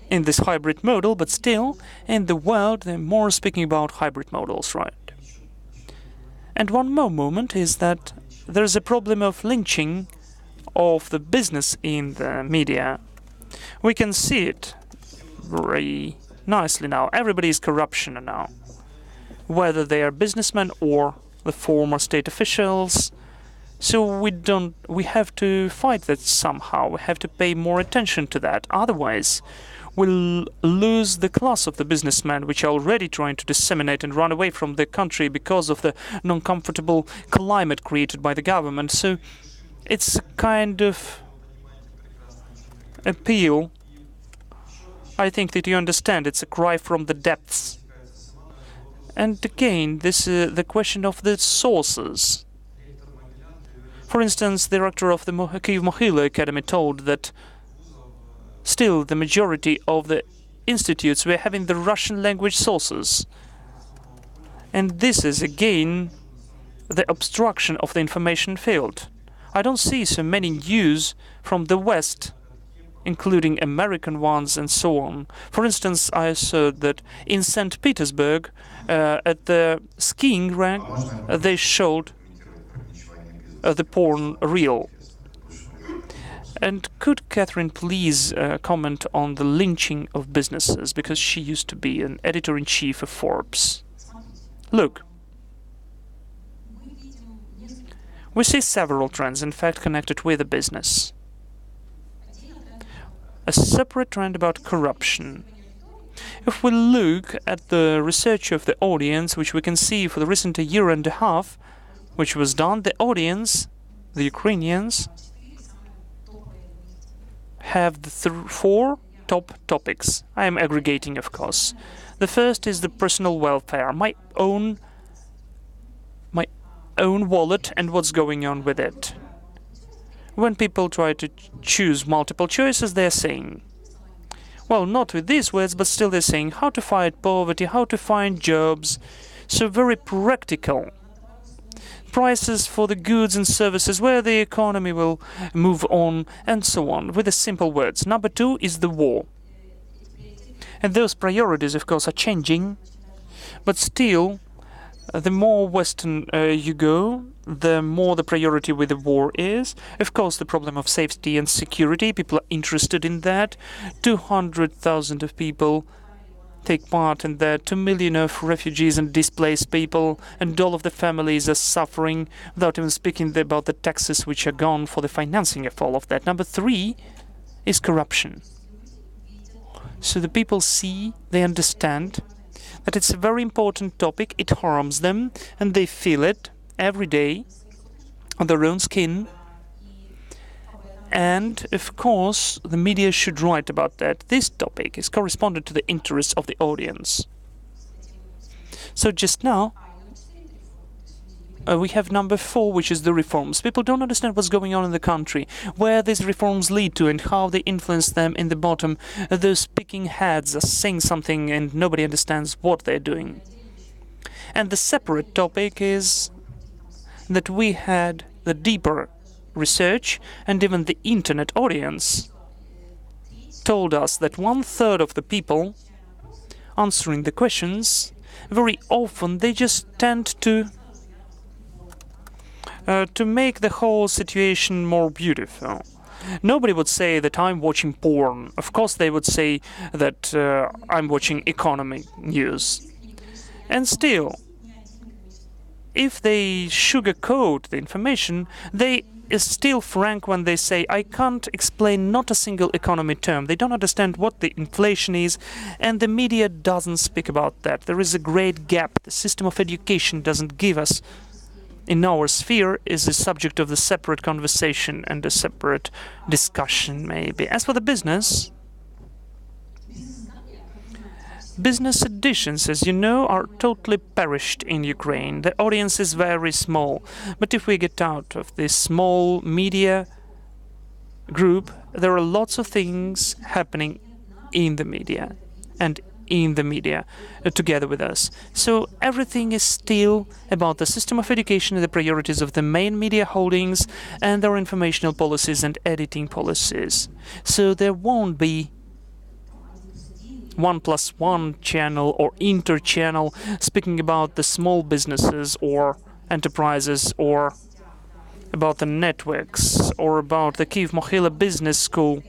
in this hybrid model, but still, in the world, they're more speaking about hybrid models, right? And one more moment is that there's a problem of lynching of the business in the media. We can see it very nicely now. Everybody is corruption now, whether they are businessmen or the former state officials. So we have to fight that somehow. We have to pay more attention to that. Otherwise, we'll lose the class of the businessmen which are already trying to disseminate and run away from the country because of the non-comfortable climate created by the government. So it's a kind of appeal. I think that you understand. It's a cry from the depths. And again, this is the question of the sources. For instance, the director of the Kyiv Mohyla Academy told that still the majority of the institutes were having the Russian language sources. And this is again the obstruction of the information field. I don't see so many news from the West, including American ones and so on. For instance, I saw that in St. Petersburg, at the skiing rank, they showed the porn reel. And could Catherine please comment on the lynching of businesses, because she used to be an editor-in-chief of Forbes. Look, we see several trends, in fact, connected with the business. A separate trend about corruption. If we look at the research of the audience, which we can see for the recent year and a half, which was done, the audience, the Ukrainians, have the four top topics. I am aggregating, of course. The first is the personal welfare, my own wallet and what's going on with it. When people try to choose multiple choices, they're saying, well, not with these words, but still they're saying how to fight poverty, how to find jobs. So very practical. Prices for the goods and services, where the economy will move on, and so on, with the simple words. Number two is the war. And those priorities, of course, are changing, but still, the more Western you go, the more the priority with the war is. Of course, the problem of safety and security, people are interested in that. 200,000 of people take part in that, 2 million of refugees and displaced people, and all of the families are suffering, without even speaking about the taxes which are gone for the financing of all of that. Number three is corruption. So the people see, they understand that it's a very important topic, it harms them, and they feel it every day on their own skin. And, of course, the media should write about that. This topic is correspondent to the interests of the audience. So just now, we have number four, which is the reforms. People don't understand what's going on in the country, where these reforms lead to and how they influence them in the bottom. Those speaking heads are saying something and nobody understands what they're doing. And the separate topic is that we had the deeper research, and even the internet audience told us that 1/3 of the people answering the questions, very often they just tend to make the whole situation more beautiful. Nobody would say that I'm watching porn. Of course, they would say that I'm watching economic news. And still, if they sugarcoat the information, they is still frank when they say, I can't explain not a single economy term. They don't understand what the inflation is, and the media doesn't speak about that. There is a great gap. The system of education doesn't give us, in our sphere, is a subject of the separate conversation and a separate discussion, maybe. As for the business editions, as you know, are totally perished in Ukraine. The audience is very small. But if we get out of this small media group, there are lots of things happening in the media and in the media together with us. So everything is still about the system of education and the priorities of the main media holdings and their informational policies and editing policies. So there won't be 1+1 channel or inter-channel speaking about the small businesses or enterprises or about the networks or about the Kyiv Mohyla Business School,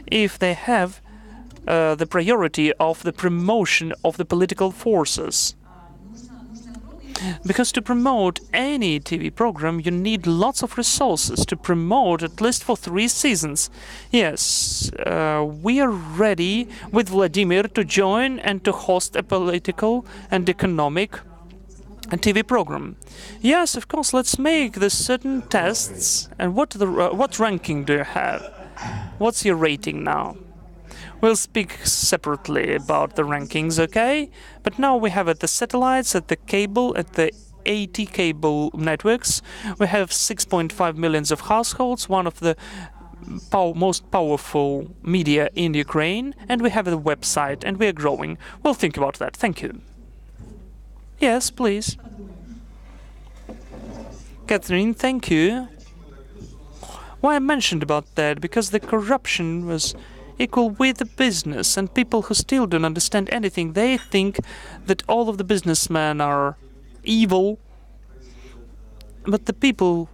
if they have the priority of the promotion of the political forces. Because to promote any TV program, you need lots of resources to promote at least for 3 seasons. Yes, we are ready with Vladimir to join and to host a political and economic TV program. Yes, of course, let's make the certain tests. And what ranking do you have? What's your rating now? We'll speak separately about the rankings, okay? But now we have at the satellites, at the cable, at the 80 cable networks. We have 6.5 million of households, one of the most powerful media in Ukraine, and we have a website, and we are growing. Well, think about that. Thank you. Yes, please. Catherine, thank you. Why I mentioned about that? Because the corruption was equal with the business, and people who still don't understand anything, they think that all of the businessmen are evil, but the people,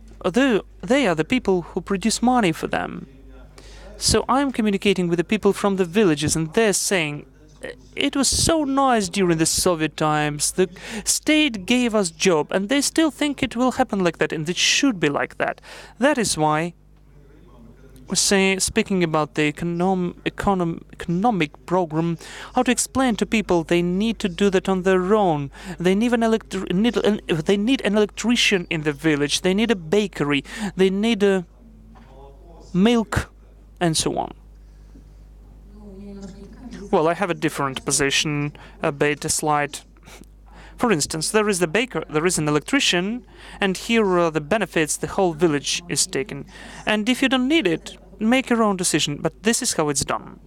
they are the people who produce money for them. So I'm communicating with the people from the villages, and they're saying, it was so nice during the Soviet times, the state gave us job, and they still think it will happen like that, and it should be like that. That is why speaking about the economic program, how to explain to people they need to do that on their own. They need an electrician in the village. They need a bakery. They need a milk, and so on. Well, I have a different position, a bit slight. For instance, there is the baker, there is an electrician, and here are the benefits the whole village is taken. And if you don't need it, make your own decision, but this is how it's done.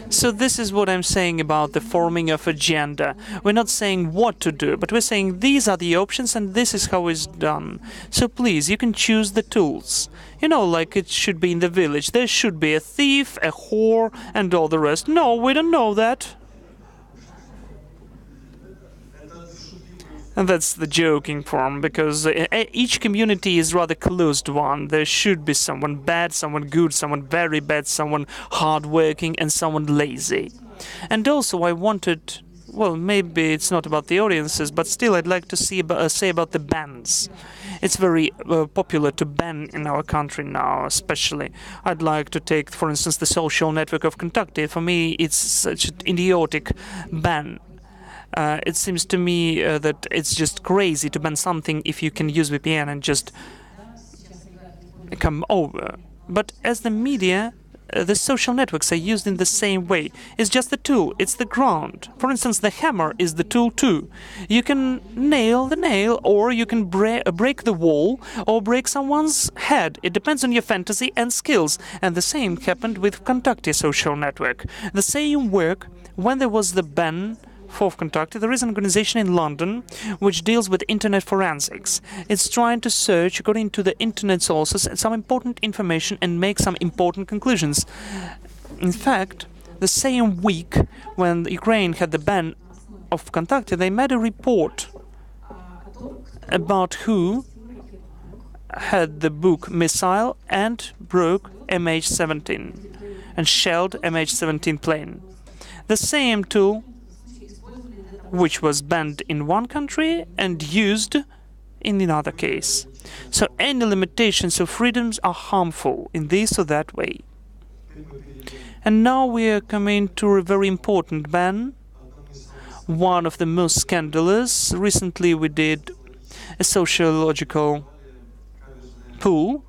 So this is what I'm saying about the forming of agenda. We're not saying what to do, but we're saying these are the options and this is how it's done. So please, you can choose the tools. You know, like it should be in the village. There should be a thief, a whore, and all the rest. No, we don't know that. And that's the joking form, because each community is rather closed one. There should be someone bad, someone good, someone very bad, someone hardworking, and someone lazy. And also I wanted, well, maybe it's not about the audiences, but still I'd like to say about the bans. It's very popular to ban in our country now, especially. I'd like to take, for instance, the social network of Kentucky. For me, it's such an idiotic ban. It seems to me that it's just crazy to ban something if you can use VPN and just come over. But as the media, the social networks are used in the same way. It's just a tool. It's the ground. For instance, the hammer is the tool too. You can nail the nail, or you can break the wall, or break someone's head. It depends on your fantasy and skills. And the same happened with Kentucky social network. The same work when there was the ban for Kentucky. There is an organization in London which deals with internet forensics. It's trying to search, according to the internet sources, some important information and make some important conclusions. In fact, the same week when Ukraine had the ban of Kentucky, they made a report about who had the book missile and broke MH17 and shelled MH17 plane. The same tool which was banned in one country and used in another case. So any limitations of freedoms are harmful in this or that way. And now we are coming to a very important ban, one of the most scandalous. Recently we did a sociological poll,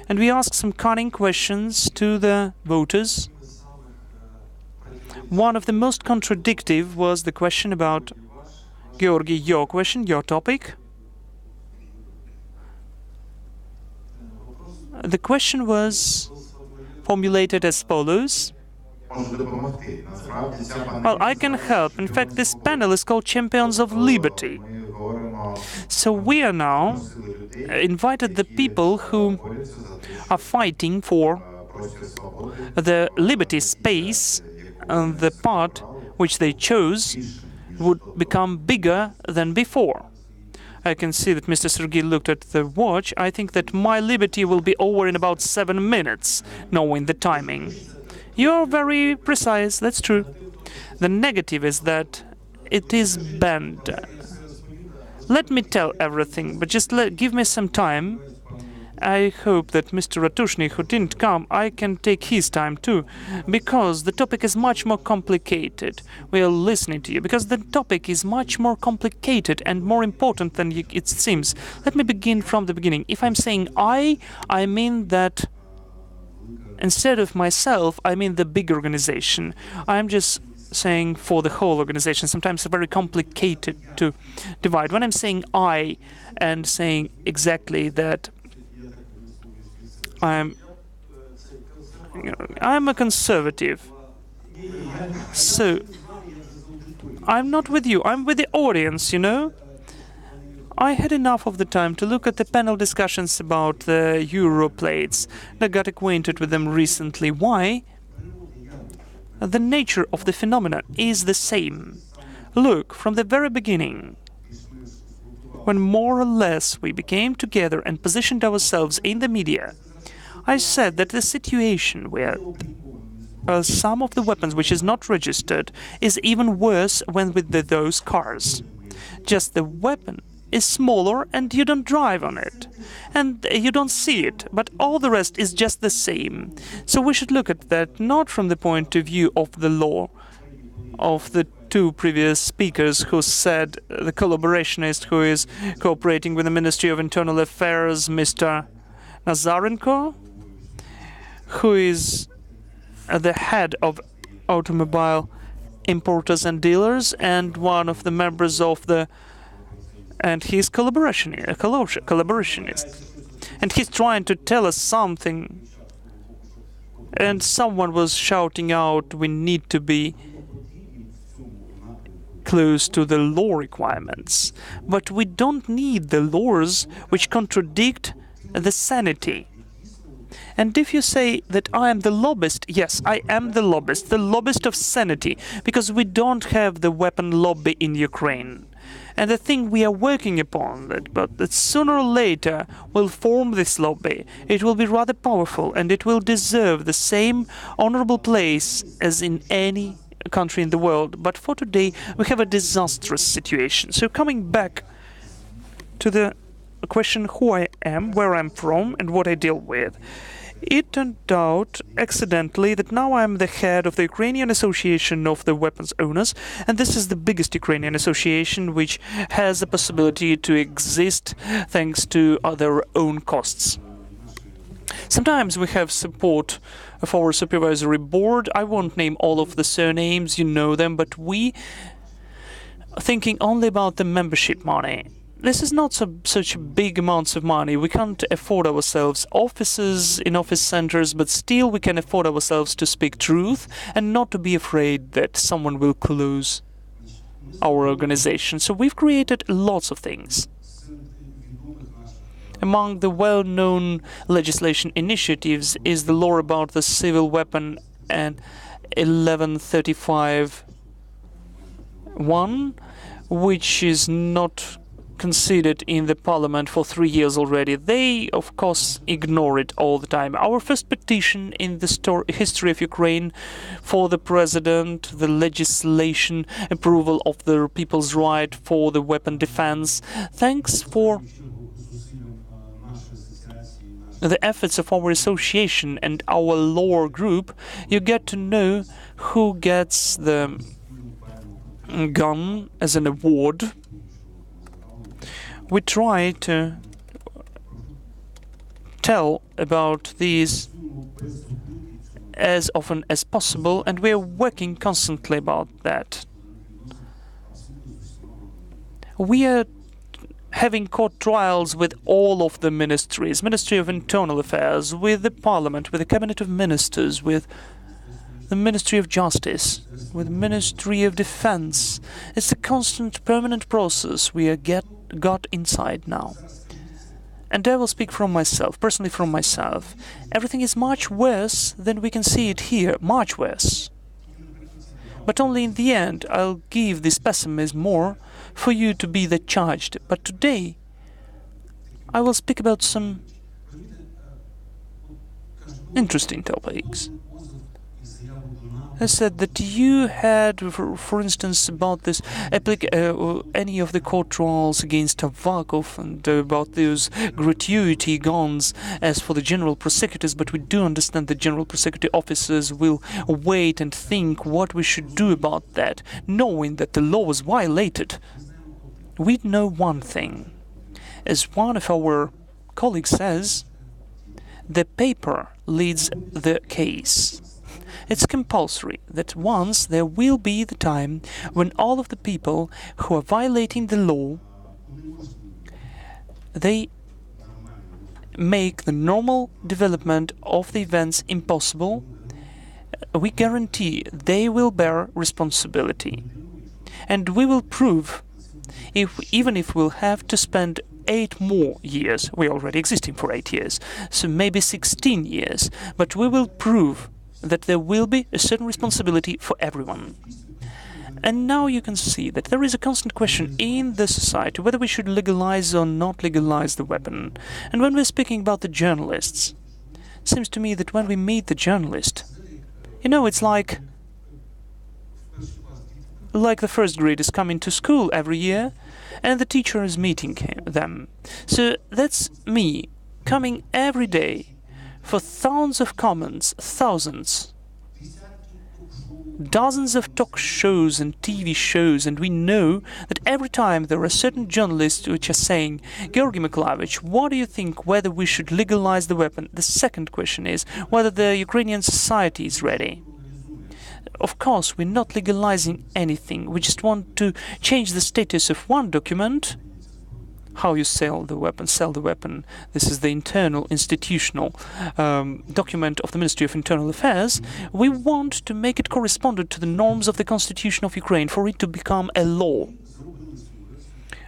and we asked some cunning questions to the voters. One of the most contradictive was the question about Georgiy, your question, your topic. The question was formulated as follows. Well, I can help. In fact, this panel is called Champions of Liberty. So we are now invited the people who are fighting for the liberty space. And the part which they chose would become bigger than before. I can see that Mr. Sergei looked at the watch. I think that my liberty will be over in about 7 minutes, knowing the timing. You're very precise, that's true. The negative is that it is banned. Let me tell everything, but just give me some time. I hope that Mr. Ratushny, who didn't come, I can take his time too, because the topic is much more complicated. We are listening to you, because the topic is much more complicated and more important than it seems. Let me begin from the beginning. If I'm saying I mean that instead of myself, I mean the big organization. I'm just saying for the whole organization. Sometimes it's very complicated to divide. When I'm saying I and saying exactly that I'm a conservative, so I'm not with you, I'm with the audience, you know? I had enough of the time to look at the panel discussions about the Euro plates. I got acquainted with them recently. Why? The nature of the phenomenon is the same. Look, from the very beginning, when more or less we became together and positioned ourselves in the media, I said that the situation where some of the weapons which is not registered is even worse when with those cars. Just the weapon is smaller and you don't drive on it, and you don't see it, but all the rest is just the same. So we should look at that not from the point of view of the law of the two previous speakers who said the collaborationist who is cooperating with the Ministry of Internal Affairs, Mr. Nazarenko, who is the head of automobile importers and dealers and one of the members of the and he's collaborationist, and he's trying to tell us something, and someone was shouting out we need to be close to the law requirements, but we don't need the laws which contradict the sanity. And if you say that I am the lobbyist, yes, I am the lobbyist of sanity, because we don't have the weapon lobby in Ukraine. And the thing we are working upon, that sooner or later will form this lobby. It will be rather powerful, and it will deserve the same honorable place as in any country in the world. But for today, we have a disastrous situation. So coming back to the question who I am, where I'm from, and what I deal with. It turned out accidentally that now I'm the head of the Ukrainian Association of the Weapons Owners, and this is the biggest Ukrainian association which has the possibility to exist thanks to their own costs. Sometimes we have support of our supervisory board. I won't name all of the surnames, you know them, but we are thinking only about the membership money. This is not such big amounts of money. We can't afford ourselves offices in office centers, but still we can afford ourselves to speak truth and not to be afraid that someone will close our organization. So we've created lots of things. Among the well-known legislation initiatives is the law about the civil weapon and 1135-1, which is not considered in the parliament for 3 years already. They, of course, ignore it all the time. Our first petition in the history of Ukraine for the president, the legislation, approval of the people's right for the weapon defense. Thanks for the efforts of our association and our law group, you get to know who gets the gun as an award. We try to tell about these as often as possible, and we are working constantly about that. We are having court trials with all of the ministries, Ministry of Internal Affairs, with the Parliament, with the Cabinet of Ministers, with the Ministry of Justice, with the Ministry of Defense. It's a constant, permanent process we are got inside now. And I will speak from myself, personally from myself. Everything is much worse than we can see it here, much worse. But only in the end I'll give this pessimism more for you to be the judged. But today I will speak about some interesting topics. I said that you had, for instance, about this any of the court trials against Avakov and about those gratuity guns as for the general prosecutors, but we do understand that general prosecutor officers will wait and think what we should do about that, knowing that the law was violated. We know one thing. As one of our colleagues says, the paper leads the case. It's compulsory that once there will be the time when all of the people who are violating the law, they make the normal development of the events impossible, we guarantee they will bear responsibility. And we will prove, even if we'll have to spend 8 more years, we're already existing for 8 years, so maybe 16 years, but we will prove that there will be a certain responsibility for everyone. And now you can see that there is a constant question in the society whether we should legalize or not legalize the weapon. And when we're speaking about the journalists, it seems to me that when we meet the journalist, it's like the first graders coming to school every year and the teacher is meeting them. So that's me coming every day for thousands of comments, dozens of talk shows and TV shows, and we know that every time there are certain journalists which are saying, Georgiy Mikhailovich, what do you think whether we should legalize the weapon? The second question is whether the Ukrainian society is ready. Of course, we're not legalizing anything. We just want to change the status of one document, how you sell the weapon. This is the internal institutional document of the Ministry of Internal Affairs. We want to make it correspondent to the norms of the Constitution of Ukraine for it to become a law.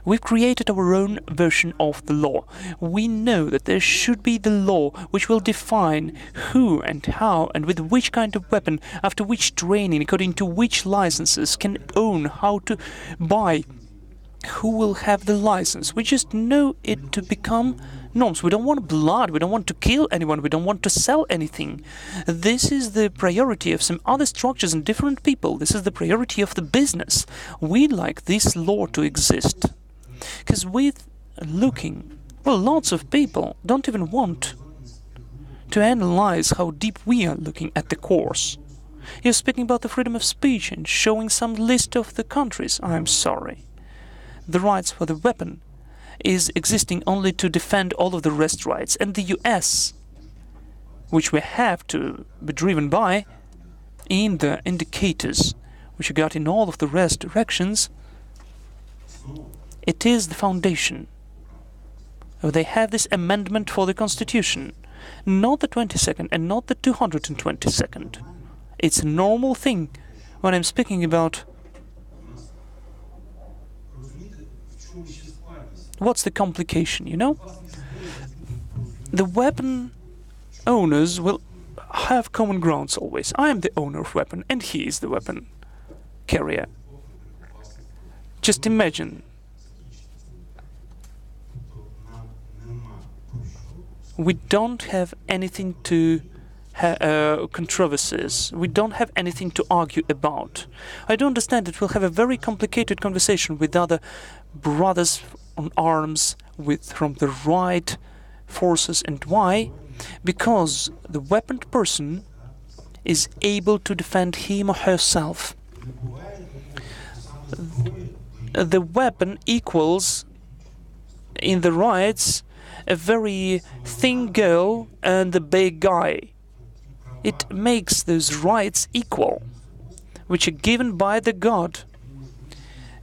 We've created our own version of the law. We know that there should be the law which will define who and how and with which kind of weapon, after which training, according to which licenses can own, how to buy, who will have the license. We just know it to become norms. We don't want blood, we don't want to kill anyone, we don't want to sell anything. This is the priority of some other structures and different people. This is the priority of the business. We'd like this law to exist. Because lots of people don't even want to analyze how deep we are looking at the course. You're speaking about the freedom of speech and showing some list of the countries. I'm sorry. The rights for the weapon is existing only to defend all of the rest rights. And the US, which we have to be driven by in the indicators which you got in all of the rest directions, it is the foundation. They have this amendment for the Constitution, not the 22nd and not the 222nd. It's a normal thing when I'm speaking about what's the complication, The weapon owners will have common grounds always. I am the owner of weapon and he is the weapon carrier. Just imagine. We don't have anything to controversies. We don't have anything to argue about. I do understand that we'll have a very complicated conversation with other brothers on arms from the right forces. And why? Because the weaponed person is able to defend him or herself. The weapon equals in the rights a very thin girl and a big guy. It makes those rights equal, which are given by the God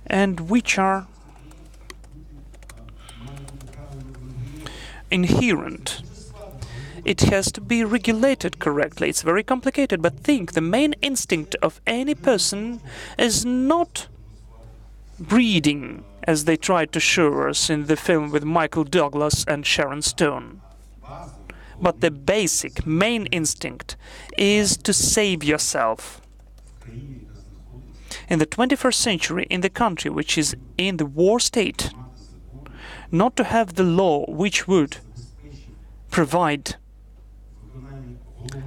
and which are inherent. It has to be regulated correctly. It's very complicated, but think the main instinct of any person is not breeding, as they tried to show us in the film with Michael Douglas and Sharon Stone. But the basic, main instinct is to save yourself. In the 21st century, in the country which is in the war state, not to have the law which would provide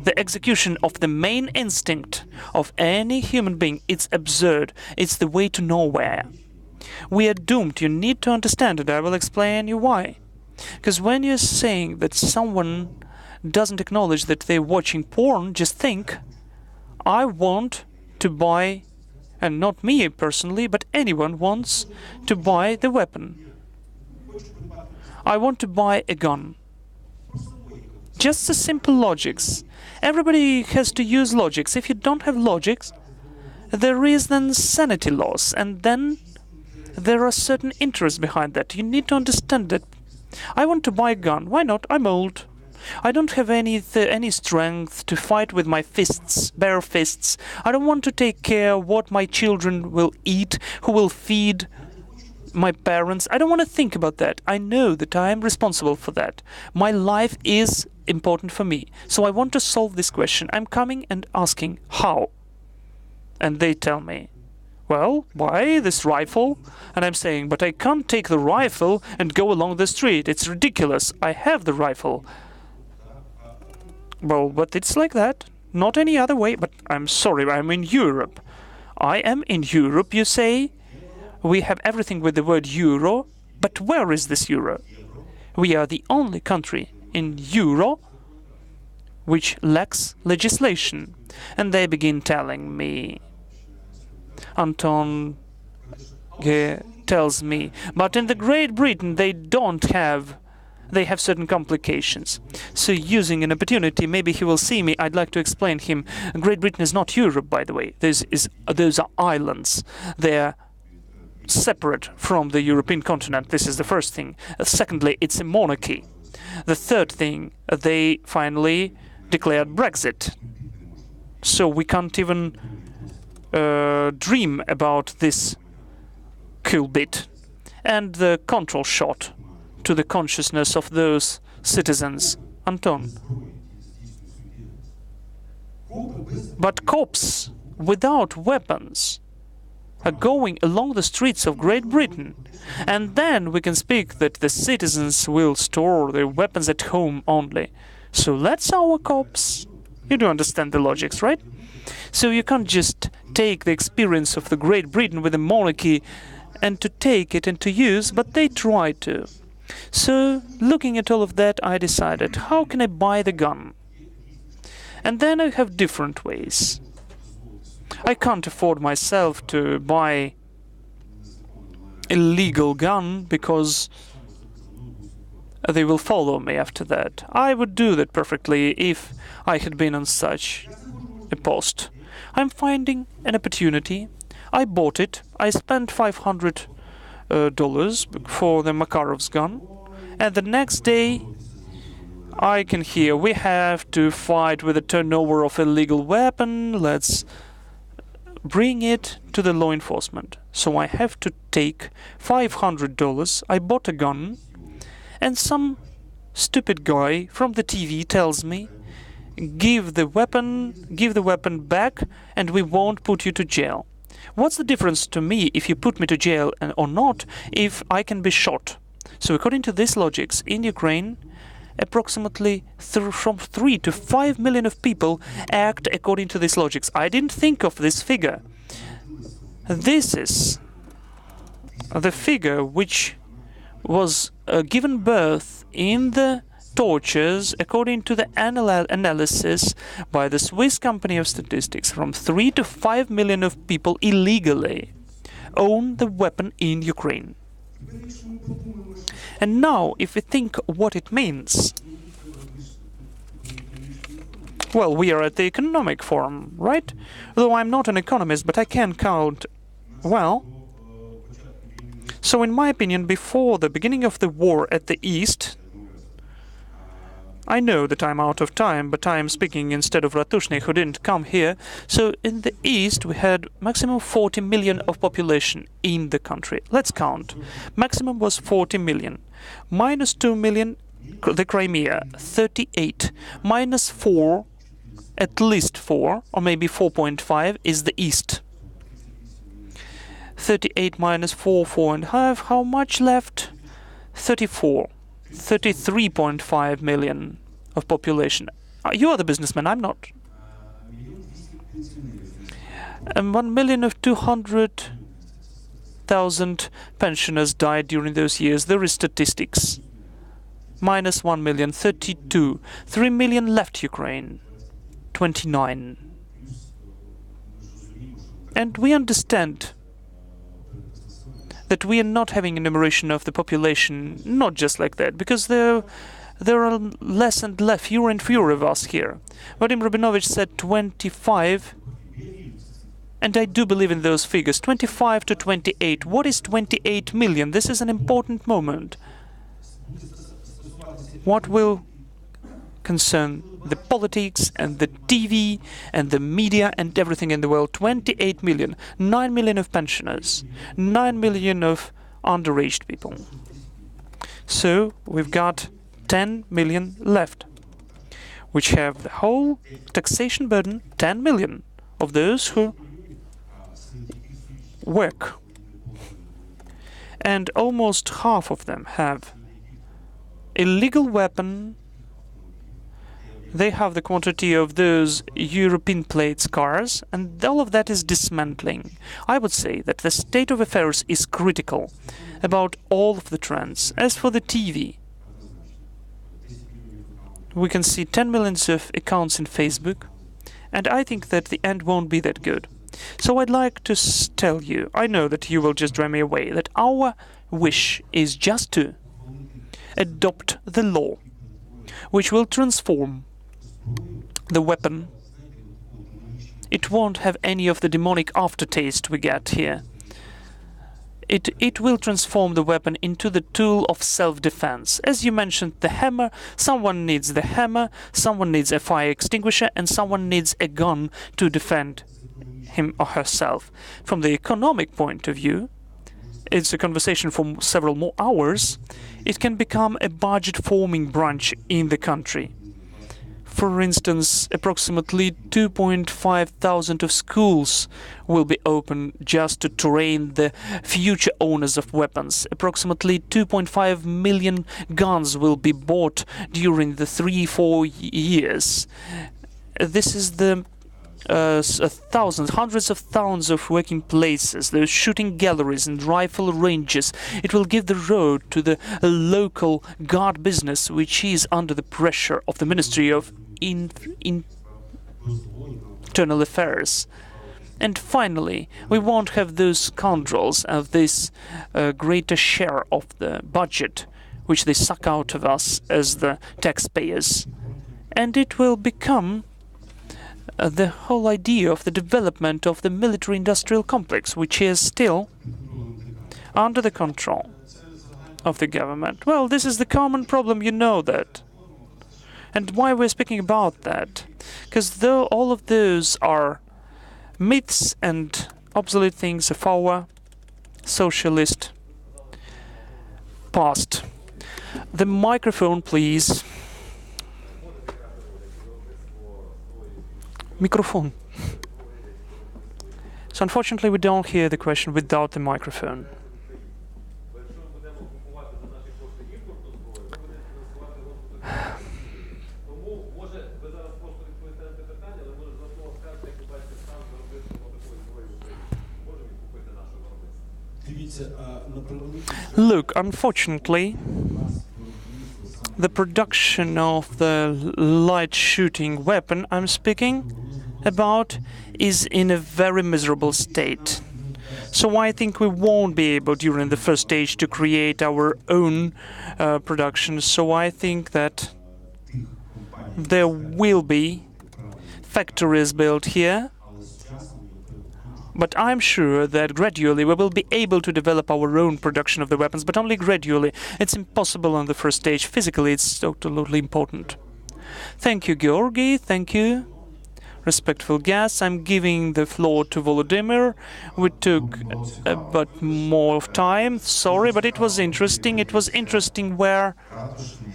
the execution of the main instinct of any human being, it's absurd. It's the way to nowhere. We are doomed. You need to understand it. I will explain you why. Because when you're saying that someone doesn't acknowledge that they're watching porn, just think, I want to buy, and not me personally, but anyone wants to buy the weapon. I want to buy a gun. Just the simple logics. Everybody has to use logics. If you don't have logics, there is then sanity loss, and then there are certain interests behind that. You need to understand that. I want to buy a gun. Why not? I'm old. I don't have any strength to fight with my fists, bare fists. I don't want to take care what my children will eat, who will feed my parents. I don't want to think about that. I know that I am responsible for that. My life is important for me. So I want to solve this question. I'm coming and asking, how? And they tell me, well, why this rifle? And I'm saying, but I can't take the rifle and go along the street. It's ridiculous. I have the rifle. Well, but it's like that. Not any other way. But I'm sorry, I'm in Europe. I am in Europe, you say? We have everything with the word euro. But where is this euro? We are the only country in Euro which lacks legislation. And they begin telling me, Anton tells me, but in the Great Britain they have certain complications. So using an opportunity, maybe he will see me, I'd like to explain him. Great Britain is not Europe, by the way. Those are islands. They're separate from the European continent. This is the first thing. Secondly, it's a monarchy. The third thing, they finally declared Brexit. So we can't even dream about this cool bit. And the control shot to the consciousness of those citizens. Anton. But cops without weapons are going along the streets of Great Britain. And then we can speak that the citizens will store their weapons at home only. So that's our cops. You do understand the logics, right? So you can't just take the experience of the Great Britain with the monarchy and to take it and to use, but they try to. So, looking at all of that, I decided, how can I buy the gun? And then I have different ways. I can't afford myself to buy a legal gun because they will follow me after that. I would do that perfectly if I had been on such a post. I'm finding an opportunity. I bought it. I spent $500 for the Makarov's gun. And the next day, I can hear we have to fight with the turnover of a illegal weapon. Let's bring it to the law enforcement. So I have to take $500. I bought a gun. And some stupid guy from the TV tells me, give the weapon back and we won't put you to jail. What's the difference to me if you put me to jail or not if I can be shot? So according to this logics, in Ukraine, approximately from 3 to 5 million of people act according to this logics. I didn't think of this figure. This is the figure which was given birth in the tortures according to the analysis by the Swiss Company of Statistics. From 3 to 5 million of people illegally own the weapon in Ukraine. And now, if we think what it means, well, we are at the economic forum, right? Though I'm not an economist, but I can count well. So in my opinion, before the beginning of the war at the East, I know that I'm out of time, but I'm speaking instead of Ratushny, who didn't come here. So in the East, we had maximum 40 million of population in the country. Let's count. Maximum was 40 million. Minus 2 million, the Crimea, 38. Minus 4, at least 4, or maybe 4.5, is the East. 38 minus 4, 4.5. How much left? 34. 33.5 million of population. You are the businessman, I'm not. 1,200,000 pensioners died during those years. There is statistics. Minus 1,000,000, 32. 3 million left Ukraine. 29. And we understand that we are not having an enumeration of the population, not just like that, because there are less and less, fewer and fewer of us here. Vadim Rabinovich said 25, and I do believe in those figures, 25 to 28. What is 28 million? This is an important moment. What will concern the politics and the TV and the media and everything in the world? 28 million. 9 million of pensioners. 9 million of underaged people. So we've got 10 million left, which have the whole taxation burden, 10 million of those who work. And almost half of them have illegal weapon. They have the quantity of those European plates cars, and all of that is dismantling. I would say that the state of affairs is critical about all of the trends. As for the TV, we can see 10 million of accounts in Facebook, and I think that the end won't be that good. So I'd like to tell you, I know that you will just drive me away, that our wish is just to adopt the law which will transform the weapon. It won't have any of the demonic aftertaste we get here. It will transform the weapon into the tool of self-defense. As you mentioned, the hammer, someone needs the hammer, someone needs a fire extinguisher, and someone needs a gun to defend him or herself. From the economic point of view, it's a conversation for several more hours. It can become a budget-forming branch in the country. For instance, approximately 2,500 of schools will be open just to train the future owners of weapons. Approximately 2.5 million guns will be bought during the 3-4 years. This is the thousands, hundreds of thousands of working places, those shooting galleries and rifle ranges. It will give the road to the local guard business, which is under the pressure of the Ministry of Internal Affairs. And finally, we won't have those scoundrels of this greater share of the budget, which they suck out of us as the taxpayers. And it will become the whole idea of the development of the military-industrial complex, which is still under the control of the government. Well, this is the common problem, you know that. And why we're speaking about that? Because though all of those are myths and obsolete things of our socialist past. The microphone, please. Microphone. So unfortunately we don't hear the question without the microphone. Look, unfortunately, the production of the light shooting weapon I'm speaking about is in a very miserable state. So I think we won't be able during the first stage to create our own production. So I think that there will be factories built here. But I'm sure that gradually we will be able to develop our own production of the weapons, but only gradually. It's impossible on the first stage. Physically, it's totally important. Thank you, Georgiy. Thank you. Respectful guests, I'm giving the floor to Volodymyr. We took a bit more of time. Sorry, but it was interesting. It was interesting where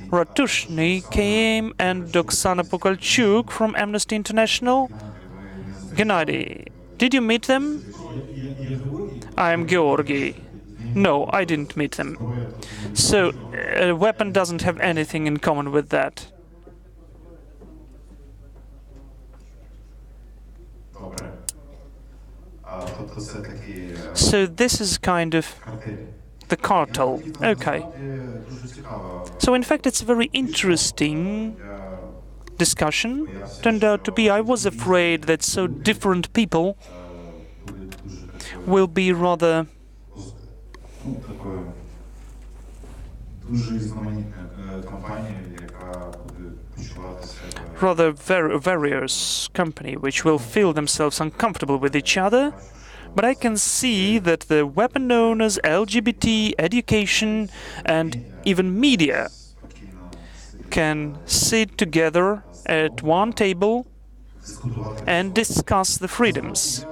Ratushny came and Oksana Pokalchuk from Amnesty International. Gennady. Did you meet them? I am Georgiy. No, I didn't meet them. So, a weapon doesn't have anything in common with that. So this is kind of the cartel. Okay. So in fact, it's a very interesting discussion. Turned out to be, I was afraid that so different people will be rather various company which will feel themselves uncomfortable with each other. But I can see that the weapon owners, LGBT, education, and even media can sit together at one table and discuss the freedoms.